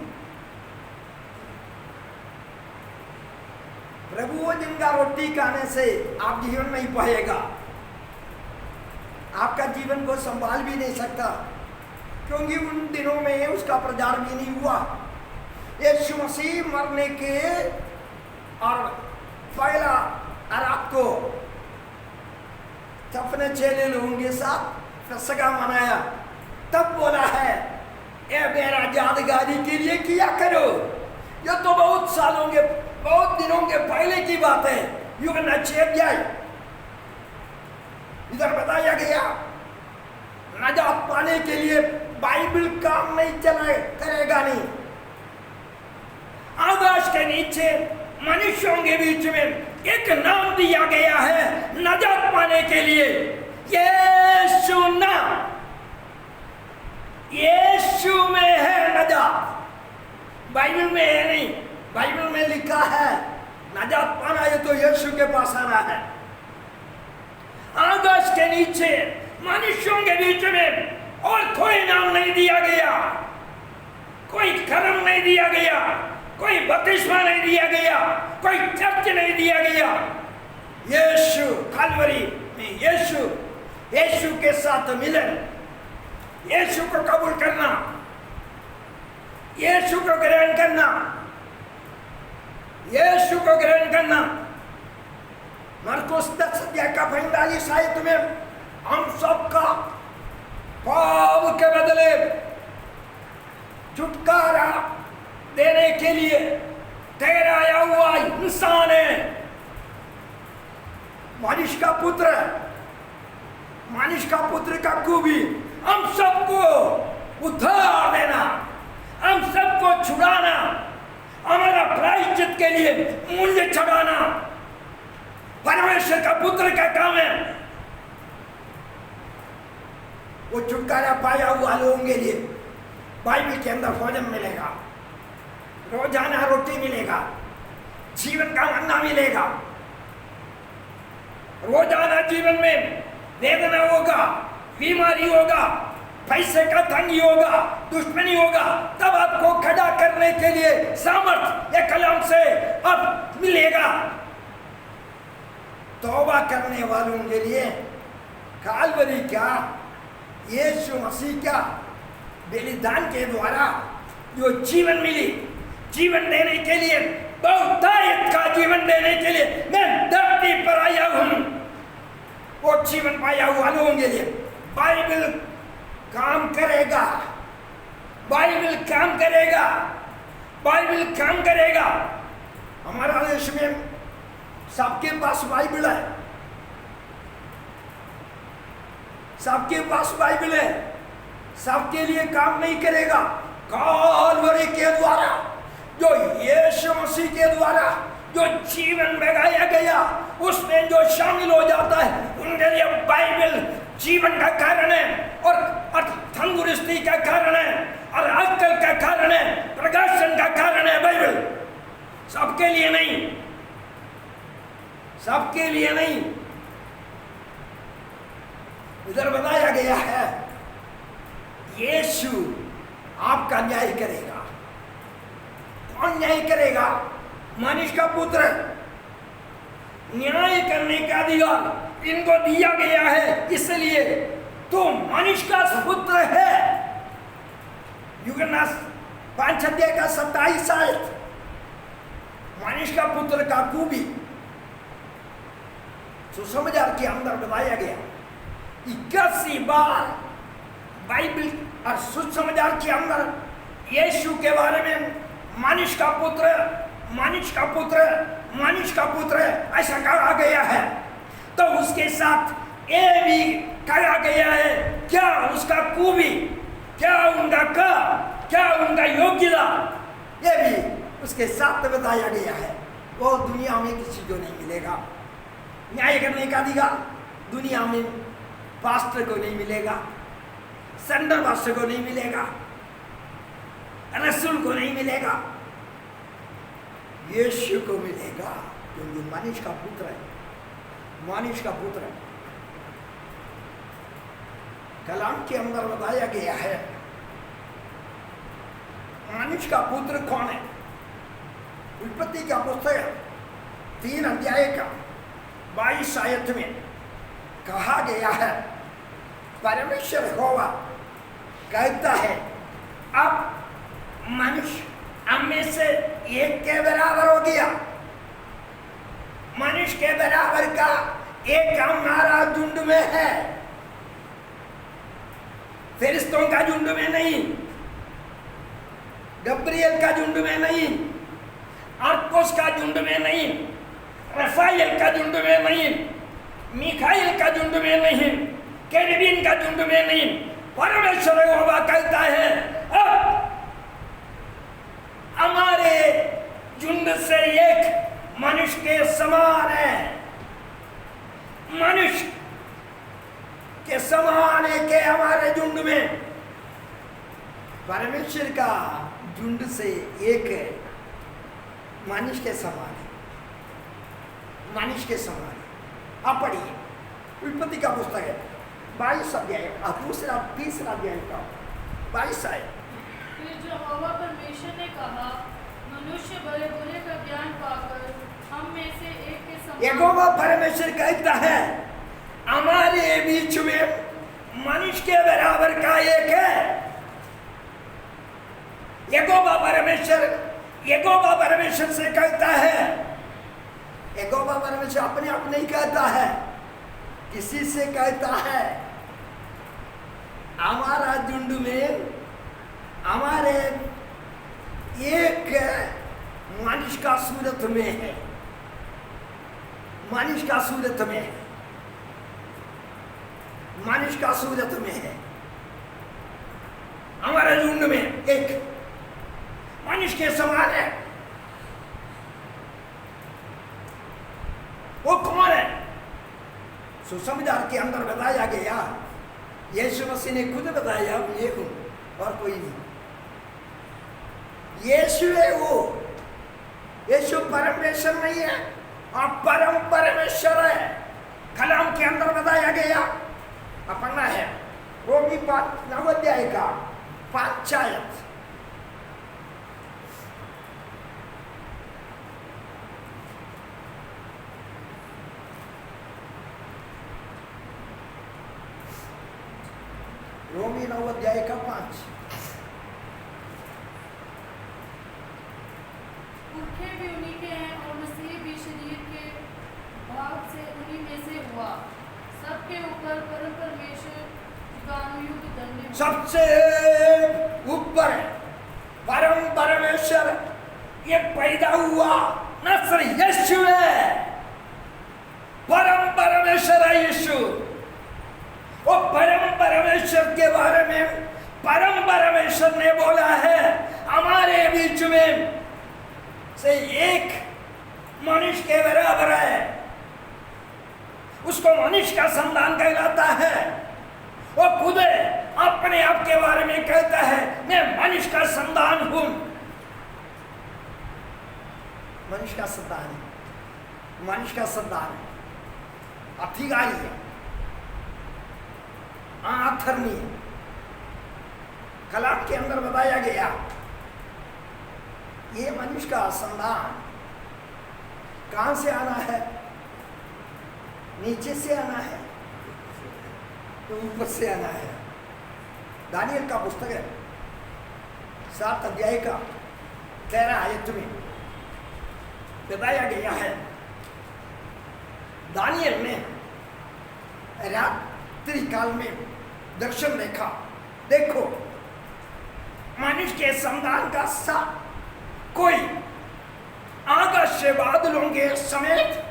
प्रभु वचन का रोटी खाने से आप जीवन नहीं पाएगा, आपका जीवन को संभाल भी नहीं सकता, क्योंकि उन दिनों में उसका प्रचार भी नहीं हुआ। यीशु मसीह मरने के और पहला रात को अपने चेले लोगों के साथ फसह मनाया, तब बोला है ये मेरा यादगारी के लिए किया करो। ये तो बहुत सालों के, बहुत दिनों के पहले की बात है। यूहन्ना 6 अध्याय इधर बताया गया, नजात पाने के लिए बाइबल काम नहीं चला करेगा नहीं। आकाश के नीचे मनुष्यों के बीच में एक नाम दिया गया है नजात पाने के लिए, यीशु नाम। यीशु में है नजात, बाइबल में है नहीं। बाइबल में लिखा है नजात पाना है तो यीशु के पास आना है। आकाश के नीचे मनुष्यों के बीच में और कोई नाम नहीं दिया गया, कोई कर्म नहीं दिया गया, कोई बपतिस्मा नहीं दिया गया, कोई चर्च नहीं दिया गया। यीशु कलवरी में यीशु के साथ मिलन, यीशु को कबूल करना, यीशु को ग्रहण करना, यीशु को ग्रहण करना। मरकुस 10 अध्याय का 45 आयत में हम सबका पाप के बदले छुटकारा देने के लिए ठहराया हुआ इंसान है, मनुष्य का पुत्र, मनुष्य का पुत्र का खूबी हम सबको उद्धार देना, हम सबको छुड़ाना, हमारा प्रायश्चित के लिए मूल्य चढ़ाना परमेश्वर का पुत्र का काम है। वो छुटकारा पाया हुआ लोगों के लिए बाइबल के अंदर भोजन मिलेगा, रोजाना रोटी मिलेगा, जीवन का मन्ना मिलेगा। रोजाना जीवन में वेदना होगा, बीमारी होगा, पैसे का तंगी होगा, दुश्मनी होगा, तब आपको खड़ा करने के लिए सामर्थ ये कलाम से अब मिलेगा। तौबा करने वालों के लिए कालवरी क्या, यीशु मसीह क्या बलिदान के द्वारा जो जीवन मिली, जीवन देने के लिए, बहुतायत का जीवन देने के लिए मैं धरती पर आया हूं। वो जीवन पाया हुआ लोगों के लिए बाइबल काम करेगा, बाइबल काम करेगा, बाइबल काम करेगा। हमारा देश में सबके पास बाइबल है, सबके पास बाइबल है, सबके लिए काम नहीं करेगा। कालवरी के द्वारा, जो यीशु मसीह के द्वारा जो जीवन बगाया गया, उसमें जो शामिल हो जाता है उनके लिए बाइबल जीवन का कारण है और तंदुरुस्ती का कारण है और अक्ल का कारण है, प्रकाशन का कारण है। बाइबल सबके लिए नहीं, सबके लिए नहीं। इधर बताया गया है यीशु आपका न्याय करेगा। कौन न्याय करेगा? मनुष्य का पुत्र। न्याय करने का अधिकार इनको दिया गया है, इसलिए तो मनुष्य का पुत्र है। यूहन्ना 5 अध्याय का 27 आयत, मनुष्य का पुत्र का खूबी सुसमाचार के अंदर बताया गया। 81 बार बाइबल और सुसमाचार के अंदर यीशु के बारे में मनुष्य का पुत्र, मनुष्य का पुत्र, मनुष्य का पुत्र ऐसा कहा गया है। तो उसके साथ ये भी कहा गया है, क्या उसका खूबी, क्या उनका क्या उनका योग्यता, ये भी उसके साथ बताया गया है। वो दुनिया में किसी को नहीं मिलेगा। न्याय करने का अधिकार दुनिया में पास्टर को नहीं मिलेगा, संडर पास्टर को नहीं मिलेगा, रसूल को नहीं मिलेगा, यीशु को मिलेगा, क्योंकि मनुष्य का पुत्र है, मनुष्य का पुत्र है। कलाम के अंदर बताया गया है मनुष्य का पुत्र कौन है। उत्पत्ति का पुस्तक 3 अध्याय का 22 आयत में कहा गया है, परमेश्वर यहोवा कहता है, अब मनुष्य हम में से एक के बराबर हो गया। मनुष्य के बराबर का एक हमारा झुंड में है, फिरिश्तों का झुंड में नहीं, गब्रियल का झुंड में नहीं, आर्कोस का झुंड में नहीं, रफाएल का झुंड में नहीं, मिखाइल का झुंड में नहीं, केरुबीन का झुंड में नहीं। परमेश्वर यहोवा कहता है, अब हमारे झुंड से एक मनुष्य के समान है, मनुष्य के समान है के हमारे झुंड में। परमेश्वर का झुंड से एक मनुष्य के समान है, मनुष्य के समान है। आप पढ़िए उत्पत्ति का पुस्तक है 22 अध्याय दूसरा 3 अध्याय का 22 आए। फिर यहोवा परमेश्वर ने कहा, मनुष्य भले बुरे का ज्ञान पाकर हम में से एक के समान। यहोवा परमेश्वर कहता है, हमारे बीच में मनुष्य के बराबर का एक है। यहोवा परमेश्वर से कहता है, यहोवा परमेश्वर अपने आप नहीं कहता है, किसी से कहता है, हमारा झुंड में हमारे एक मनुष्य का सूरत में है, मनुष्य का सूरत में है, मनुष्य का सूरत में है। हमारे झुंड में एक मनुष्य के समान है। वो कौन है? सुसमाचार के अंदर बताया गया, यीशु मसीह ने खुद बताया, ये हूं और कोई नहीं। यीशु है वो, यीशु परमेश्वर नहीं है और परम परमेश्वर है। कलाम के अंदर बताया गया, अपना है रोमी 9 अध्याय का 5 आयत। 9 अध्याय का 5। पुरखे भी उन्हीं के हैं और मसीह भी शरीर के भाग से उन्हीं में से हुआ। सबके ऊपर परम परमेश्वर युगानुयुग धन्य हो। सबसे ऊपर परम परमेश्वर ये पैदा हुआ नस्र यीशु है। परम परमेश्वर है यीशु। वो परम परमेश्वर के बारे में परम परमेश्वर ने बोला है, हमारे बीच में से एक मनुष्य के बराबर है, उसको मनुष्य का संतान कहलाता है। वो खुद अपने आप के बारे में कहता है, मैं मनुष्य का संतान हूं। मनुष्य का संतान, मनुष्य का संतान अधिकारी है, आधर्मी है। कलाम के अंदर बताया गया ये मनुष्य का संतान कहां से आना है? नीचे से आना है तो ऊपर से आना है। दानियल का पुस्तक है 7 अध्याय का 13 आयत में बताया गया है, दानियल ने रात्रि काल में दर्शन देखा। देखो मनुष्य के संतान का सा कोई आकाश से बादलों के समेत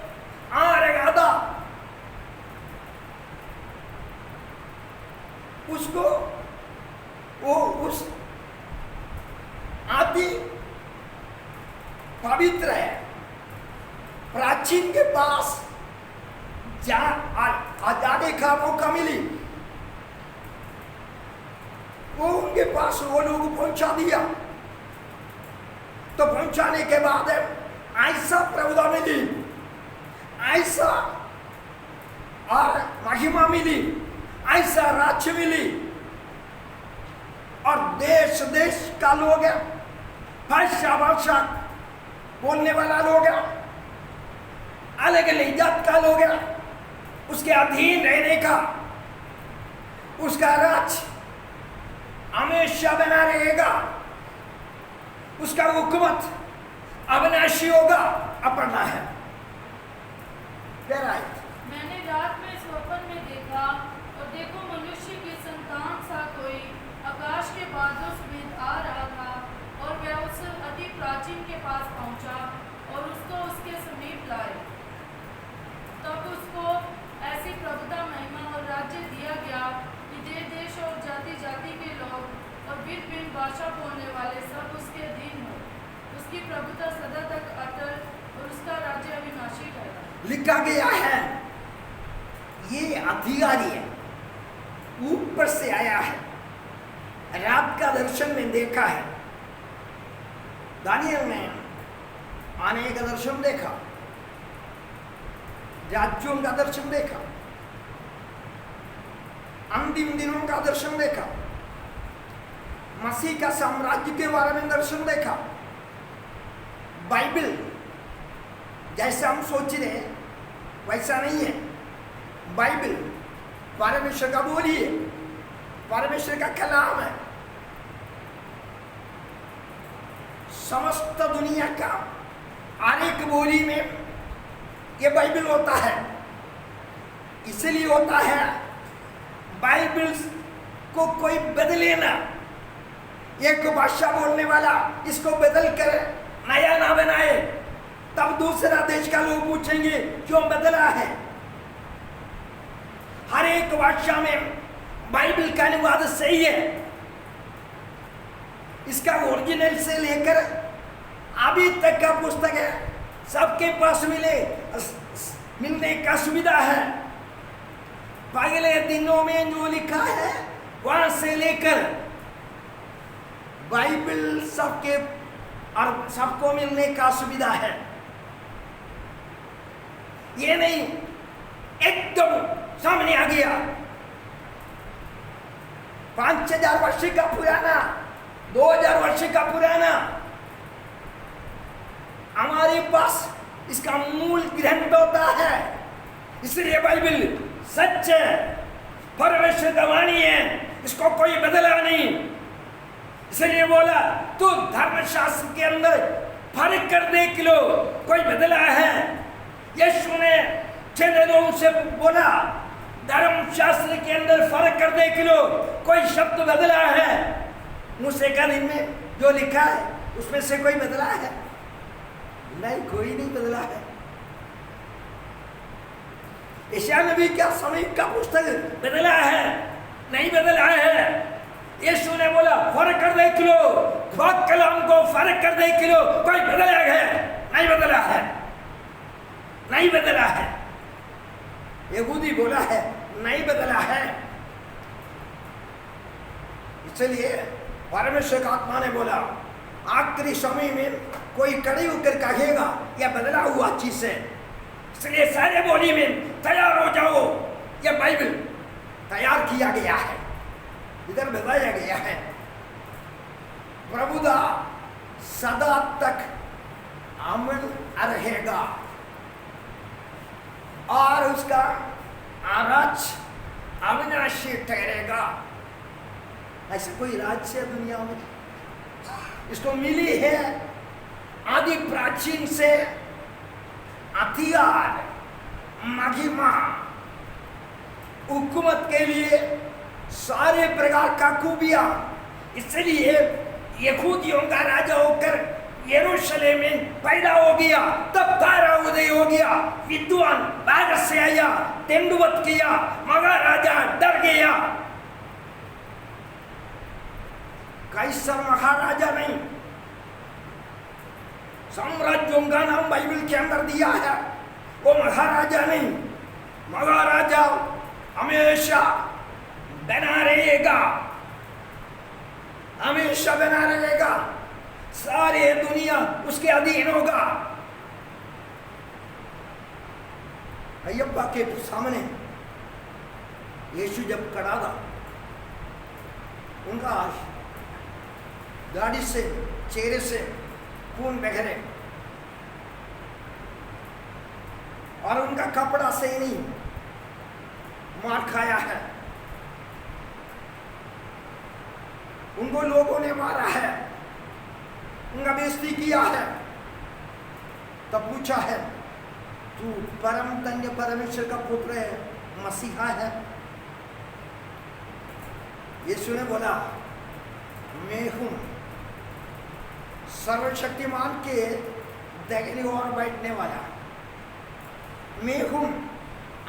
आ रहेगा था। उसको वो उस आदि पवित्र है प्राचीन के पास जाने का मौका मिली, वो उनके पास वो लोग पहुंचा दिया। तो पहुंचाने के बाद ऐसा प्रभुता मिली, ऐसा और महिमा मिली, ऐसा राज्य मिली, और देश देश का लोग है, भाषा भाषा बोलने वाला लोग है, अलग अलग जात का लोग है, उसके अधीन रहने का उसका राज्य हमेशा बना रहेगा। उसका हुकूमत अविनाशी होगा। अपना है मैंने रात में स्वप्न में देखा और देखो मनुष्य के संतान सा कोई आकाश के बादलों समेत आ रहा था, और वह उस अति प्राचीन के पास पहुंचा और उसको उसके समीप लाए। तब उसको ऐसी प्रभुता, महिमा और राज्य दिया गया कि देश और जाति जाति के लोग और भिन्न भिन्न भाषा बोलने वाले सब उसके अधीन हो। उसकी प्रभुता सदा तक अटल और उसका राज्य अविनाशी ठहरा। लिखा गया है ये अधिकारी है, ऊपर से आया है, रात का दर्शन में देखा है। दानियल ने आने का दर्शन देखा, राज्यों का दर्शन देखा, अंतिम दिनों का दर्शन देखा, मसीह का साम्राज्य के बारे में दर्शन देखा। बाइबल जैसा हम सोच रहे हैं वैसा नहीं है। बाइबल परमेश्वर का बोली है, परमेश्वर का कलाम है। समस्त दुनिया का हर एक बोली में ये बाइबल होता है। इसलिए होता है बाइबल को कोई बदले ना, एक भाषा बोलने वाला इसको बदल कर नया ना बनाए, तब दूसरा देश का लोग पूछेंगे क्यों बदला है। हर एक भाषा में बाइबल का अनुवाद सही है। इसका ओरिजिनल से लेकर अभी तक का पुस्तक है, सबके पास मिलने का सुविधा है। पहले दिनों में जो लिखा है वहां से लेकर बाइबल सबके और सबको मिलने का सुविधा है। ये नहीं एकदम सामने आ गया 5000 वर्ष का पुराना, 2000 वर्ष का पुराना हमारे पास इसका मूल ग्रंथ होता है। इसलिए बाइबल सच है, परमेश्वर का वाणी है। इसको कोई बदला नहीं। इसलिए बोला तू धर्मशास्त्र के अंदर फर्क कर देख लो, कोई बदला है। यीशु ने चेलों से बोला धर्मशास्त्र के अंदर फर्क कर देख लो, कोई शब्द बदला है? मूसा कानून में जो लिखा है उसमें से कोई बदला है? नहीं, कोई नहीं बदला है। यशायाह नबी क्या समय का पुस्तक बदला है? नहीं बदला है। यीशु ने बोला फर्क कर देख लो, खुद कलाम को फर्क कर देख लो, कोई बदला है? नहीं बदला है, नहीं बदला है। यहूदी बोला है नहीं बदला है। इसलिए परमेश्वर का आत्मा ने बोला आखिरी समय में कोई कड़ी होकर कहेगा यह बदला हुआ चीज है। इसलिए सारे बोली में तैयार हो जाओ। यह बाइबल तैयार किया गया है, इधर बताया गया है। प्रभुदा सदा तक अमन रहेगा और उसका राज्य अविनाशी ठहरेगा। ऐसे कोई राज्य है दुनिया में? इसको मिली है आदि प्राचीन से हथियार, महिमा, हुकूमत के लिए सारे प्रकार का खूबियां। इसलिए यहूदियों का राजा होकर यरूशलेम में पैदा हो गया, तब तारा उदय हो गया, विद्वान बाहर से आया, दंडवत किया, महाराजा डर गया। कैसर महाराजा नहीं, साम्राज्यों का नाम बाइबल के अंदर दिया है, वो महाराजा नहीं। महाराजा हमेशा बना रहेगा, हमेशा बना रहेगा, सारे दुनिया उसके अधीन होगा। अय्यप्पा के सामने यीशु जब खड़ा था, उनका गाड़ी से चेहरे से खून बह रहे और उनका कपड़ा से ही नहीं मार खाया है, उनको लोगों ने मारा है, उनका बेइज्जती किया है। तब पूछा है तू परम धन्य परमेश्वर का पुत्र है, मसीहा है? यीशु ने बोला मैं हूं सर्वशक्तिमान के दाहिनी ओर बैठने वाला, मैं हूं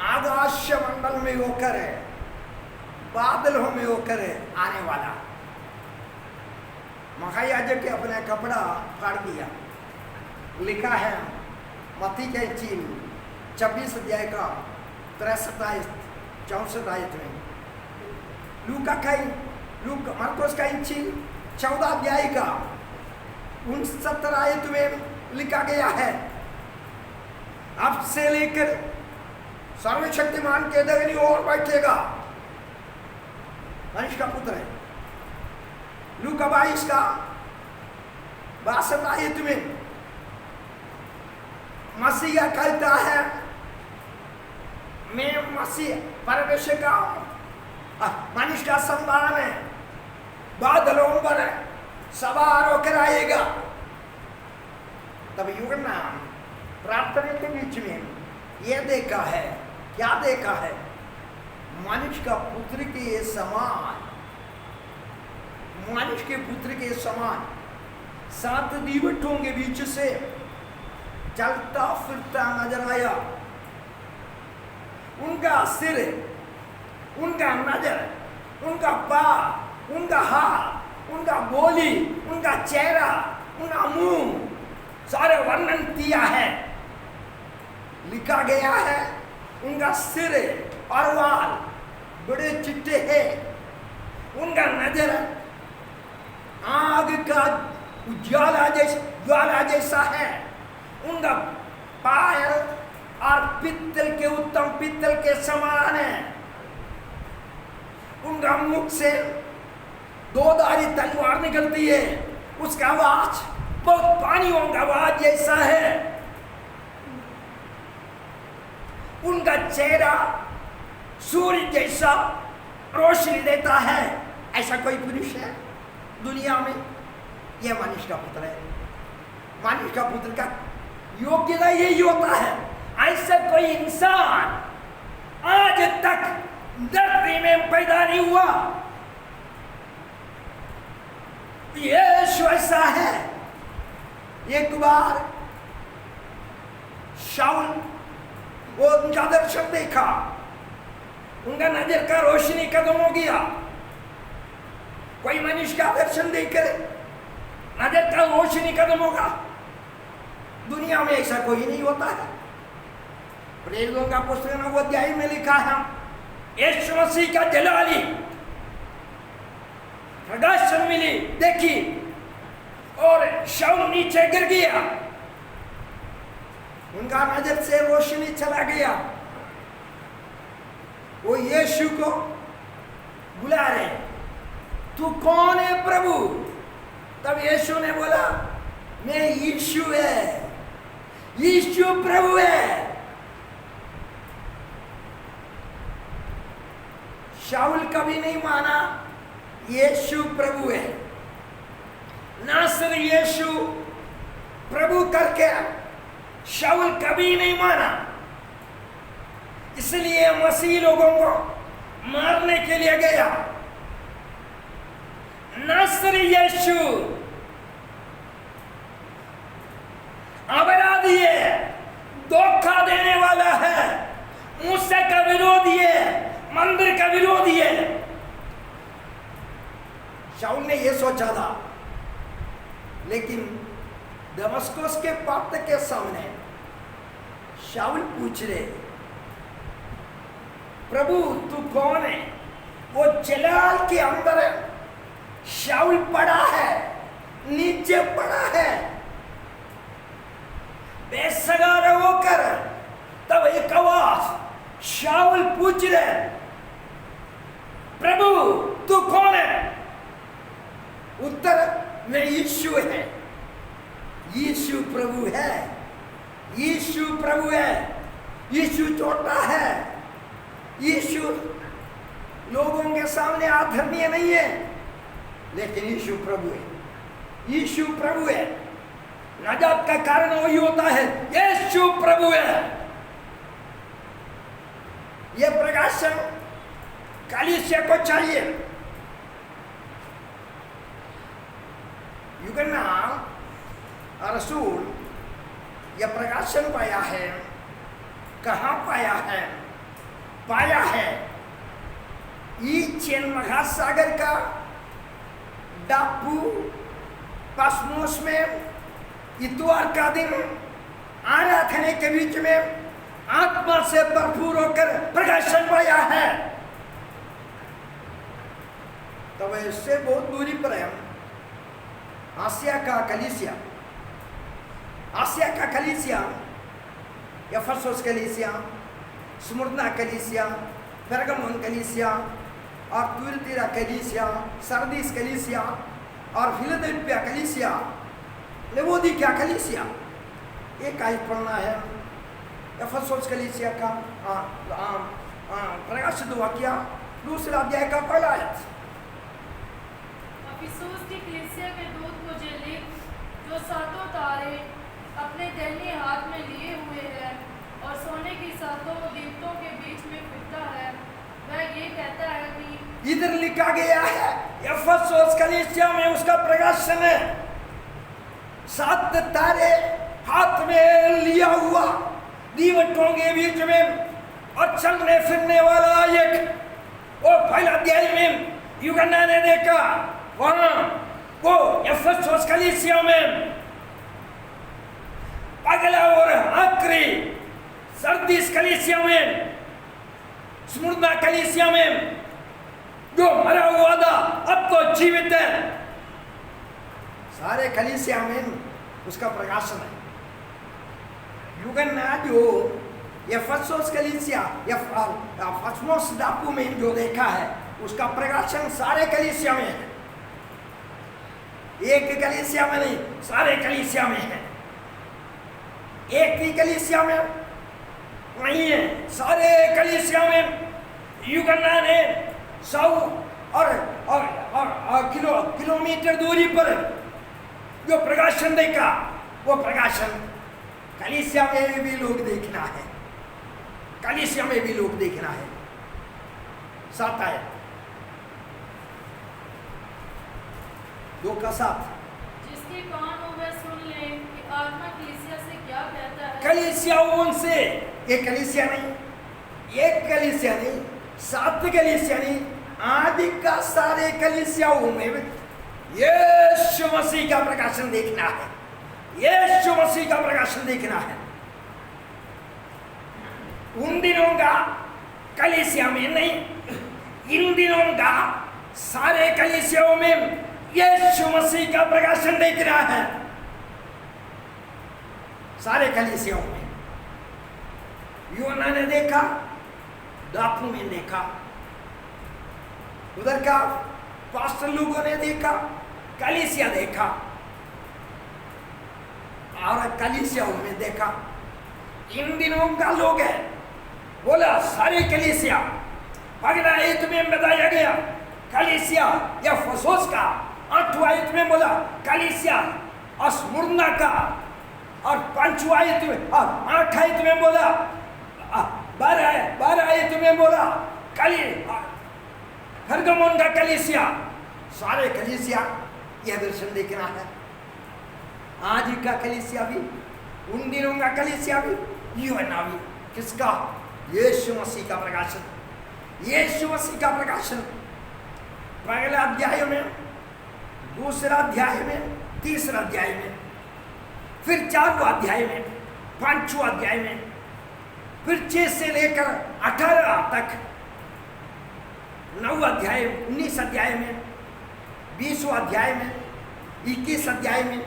आकाश मंडल में होकर है, बादलों में होकर है आने वाला। महायाजक के अपना कपड़ा फाड़ दिया। लिखा है मत्ती के इंजील 26 अध्याय का 63-64 आयत में, मरकुस का इंजील 14 अध्याय का 69 आयत में लिखा गया है अब से लेकर सर्वशक्तिमान के दाहिनी ओर बैठेगा मनुष्य का पुत्र है। लूका 22 का 62 आयत में मसीहा कहता है मैं मसीह परमेश्वर का मनुष्य का संतान है, बादलों पर सवार होकर आएगा। तब यूहन्ना प्रार्थना के बीच में यह देखा है, क्या देखा है? मनुष्य का पुत्र के समान, मनुष्य के पुत्र के समान 7 दीवटों के बीच से चलता फिरता नजर आया। उनका सिर, उनका नजर, उनका पाँव, उनका हाथ, उनका बोली, उनका चेहरा, उनका मुंह, सारे वर्णन किया है। लिखा गया है उनका सिर और वाल बड़े चिट्टे हैं, उनका नजर आग का ज्वाला जैसा है, उनका पायल और पित्तल के उत्तम पित्तल के समान है। उनका मुख से 2 धारी तलवार निकलती है, उसका आवाज बहुत पानियों का आवाज जैसा है। उनका चेहरा सूर्य जैसा रोशनी देता है, ऐसा कोई पुरुष है दुनिया में? यह मनुष्य का पुत्र है। मनुष्य का पुत्र का योग्यता यही होता है। ऐसा कोई इंसान आज तक धरती में पैदा नहीं हुआ। यीशु ऐसा है। एक बार शाऊल वो उनका दर्शन देखा, उनका नजर का रोशनी खत्म हो गया। कोई मनुष्य का दर्शन देखकर नजर का रोशनी खत्म होगा? दुनिया में ऐसा कोई नहीं होता है। प्रेरितों का पुस्तक 9 अध्याय में लिखा है, यीशु मसीह का जलाली प्रकाशन मिली देखी और शाऊल नीचे गिर गया। उनका नजर से रोशनी चला गया। वो यीशु को बुला रहे, तू कौन है प्रभु? तब यीशु ने बोला, मैं यीशु है, यीशु प्रभु है। शाऊल कभी नहीं माना यीशु प्रभु है। नासर यीशु प्रभु करके शाऊल कभी नहीं माना। इसलिए मसीह लोगों को मारने के लिए गया। नासरी यीशु अपराधी है, धोखा देने वाला है, मूसा का विरोधी है, मंदिर का विरोधी है। शाऊल ने यह सोचा था, लेकिन दमस्कुस के पात्र के सामने शाऊल पूछ रहे, प्रभु तू कौन है? वो जलाल के अंदर शाऊल पड़ा है, नीचे पड़ा है। बेसगार होकर तब एक आवाज शाऊल पूछ रहे, प्रभु तू कौन है? उत्तर में यीशु है। यीशु प्रभु है, यीशु प्रभु है। यीशु छोटा है, यीशु लोगों के सामने आदरणीय नहीं है, लेकिन यीशु प्रभु है, यीशु प्रभु है। नजात का कारण वही होता है, यीशु प्रभु है। यह प्रकाशन कलीसिया को चाहिए। यूहन्ना रसूल यह प्रकाशन पाया है। कहाँ पाया है? पाया है चीन महासागर का डाकू पासमोस में इतवार का दिन आराधना के बीच में आत्मा से भरपूर होकर प्रकाशन पाया है। तब इससे बहुत दूरी पर है आसिया का कलीसिया। आसिया का कलीसिया, एफेसुस कलीसिया, स्मुर्ना कलीसिया, पेरगमुन कलीसिया और तुयतैरा कलीसिया, सरदीस कलीसिया और फिलाडेल्फिया कलीसिया, लवोदिकिया कलीसिया। एक आयत पढ़ना है एफेसुस कलीसिया का प्रकाशित वाक्य 2 अध्याय का पहला आयत। अफिसुस की कलीसिया के दूत को जे लिख, जो 7 तारे अपने दाहिने हाथ में लिए हुए है और सोने की 7 दीप्तों के बीच में फिरता है, वह ये कहता है कि इधर लिखा गया है एफेसुस कलीसिया में उसका प्रकाशन है। 7 तारे हाथ में लिया हुआ, दीवटों के बीच में और चलने फिरने वाला एक, वो पहला अध्याय में यूहन्ना ने देखा। वहां वो एफेसुस कलीसिया में अगला और आखिरी सरदीस कलीसिया में, स्मुर्ना कलीसिया में जो मरा हुआ था अब तो जीवित है। सारे कलीसिया में उसका प्रकाशन है। यूहन्ना जो एफेसुस कलीसिया या पसमोस डाकू में जो देखा है उसका प्रकाशन सारे कलीसिया में है। एक कलीसिया में नहीं, सारे कलीसिया में है। एक ही कलीसिया में नहीं है, सारे कलीसिया में यूहन्ना ने 100 और किलोमीटर दूरी पर जो प्रकाशन देखा, वो प्रकाशन कलीसिया में भी लोग देखना है, कलीसिया में भी लोग देखना है। 7 आयत 2:7। जिसके कान हो वह सुन ले कि आत्मा कलीसिया से क्या कहता है। कलीसिया उनसे, एक कलीसिया नहीं, एक कलीसिया नहीं, 7 कलीसिया नहीं, आदि का सारे कलीसियाओं में यीशु मसीह का प्रकाशन देखना है, यीशु मसीह का प्रकाशन देखना है। उन दिनों का कलीसिया में नहीं, इन दिनों का सारे कलीसियाओं में यीशु मसीह का प्रकाशन देखना है, सारे कलीसियाओं में। यूना ने देखा, दापू ने देखा, उधर का पास्टर लोगों ने देखा, कलीसिया देखा और कलीसियाओं में देखा। इन दिनों का लोग है, बोला सारे कलीसिया। अगला आयत में बताया गया कलीसिया या फसोस का, 8वां आयत में बोला कलीसिया अस्मुरना का, और 5वां आयत में और 8 आयत में बोला 12 आयत में बोला परगमोन का कलीसिया। सारे कलीसिया यह दर्शन देखना है। आज का कलीसिया भी, उन दिनों का कलीसिया भी, यूहन्ना भी। किसका? यीशु मसीह का प्रकाशन, यीशु मसीह का प्रकाशन। पहला अध्याय में, दूसरा अध्याय में, तीसरा अध्याय में, फिर 4वां अध्याय में, 5वां अध्याय में, फिर 6 से लेकर 18 तक, 9 अध्याय, 19 अध्याय में, 20वां अध्याय में, 21 अध्याय में,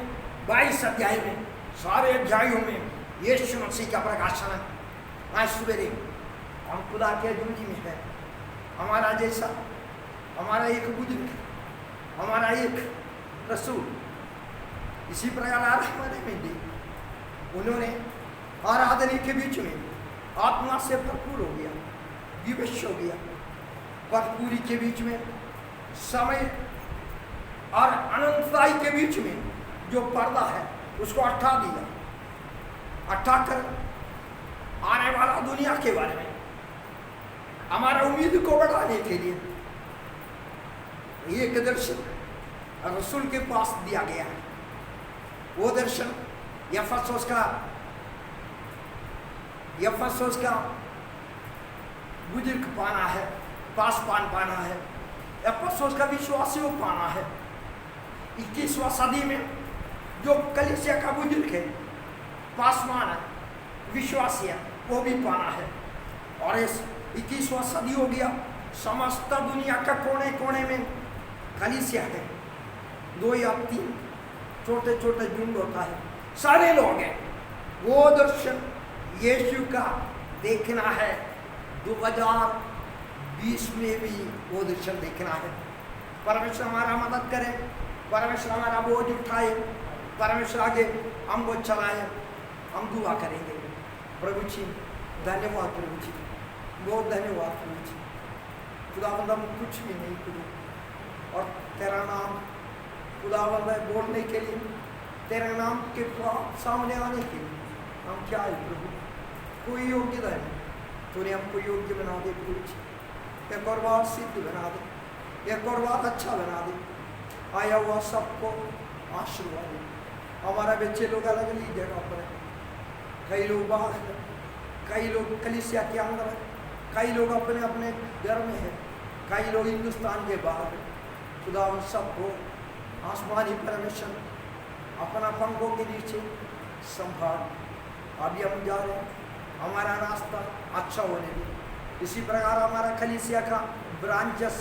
22 अध्याय में, सारे अध्यायों में यीशु मसीह का प्रकाशन है। आज सवेरे हम खुदा के ड्यूटी में है। हमारा जैसा, हमारा एक बुजुर्ग, हमारा एक रसूल, इसी प्रकार आराधना में दी। उन्होंने आराधना के बीच में आत्मा से भरपूर हो गया, विवश हो गया। भरपूरी के बीच में, समय और अनंतताई के बीच में जो पर्दा है उसको हटा दिया, हटा कर आने वाला दुनिया के बारे में हमारा उम्मीद को बढ़ाने के लिए एक दर्शन रसूल के पास दिया गया है। वो दर्शन यफसोस का बुजुर्ग पाना है, पासपान पाना है। यफसोस का विश्वासियों पाना है। 21वां सदी में जो कलीसिया का बुजुर्ग है, पासवान है, विश्वासी है, वो भी पाना है। और इस 21वां सदी हो गया, समस्त दुनिया का कोने कोने में कलीसिया है। 2 या 3 छोटे छोटे झुंड होता है, सारे लोग हैं। वो दर्शन यीशु का देखना है। 2020 में भी वो दर्शन देखना है। परमेश्वर हमारा मदद करे, परमेश्वर हमारा बोझ उठाए, परमेश्वर आगे हमको चलाए। हम दुआ करेंगे। प्रभु जी धन्यवाद, प्रभु जी बहुत धन्यवाद प्रभु जी। खुदावंद हम कुछ भी नहीं करूँ और तेरा नाम खुदावंद बोलने के लिए, तेरे नाम के सामने आने के लिए हम क्या है प्रभु, कोई योग्यता नहीं। तूने हमको योग्य बना दे प्रभु जी। एक और बार सिद्ध बना दे, एक और बार अच्छा बना दे। आया हुआ सबको आशीर्वाद दे। हमारा बच्चे लोग अलग अलग जगह पर है, कई लोग बाहर हैं, कई लोग कलीसिया के अंदर है, कई लोग अपने अपने घर में है, कई लोग हिंदुस्तान के बाहर है। खुदा उन सबको आसमानी परमेश्वर अपना पंखों के नीचे संभाल। अभी हम जा रहे हैं, हमारा रास्ता अच्छा होने दे। इसी प्रकार हमारा कलीसिया का ब्रांचेस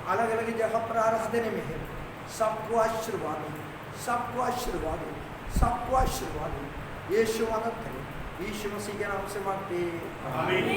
अलग अलग जगह पर आराधने में है। सबको आशीर्वाद दे, सबको आशीर्वाद दे, सबको आशीर्वाद दे। यीशु मदद करे, यीशु मसीह के नाम से मांगते हैं। आमीन।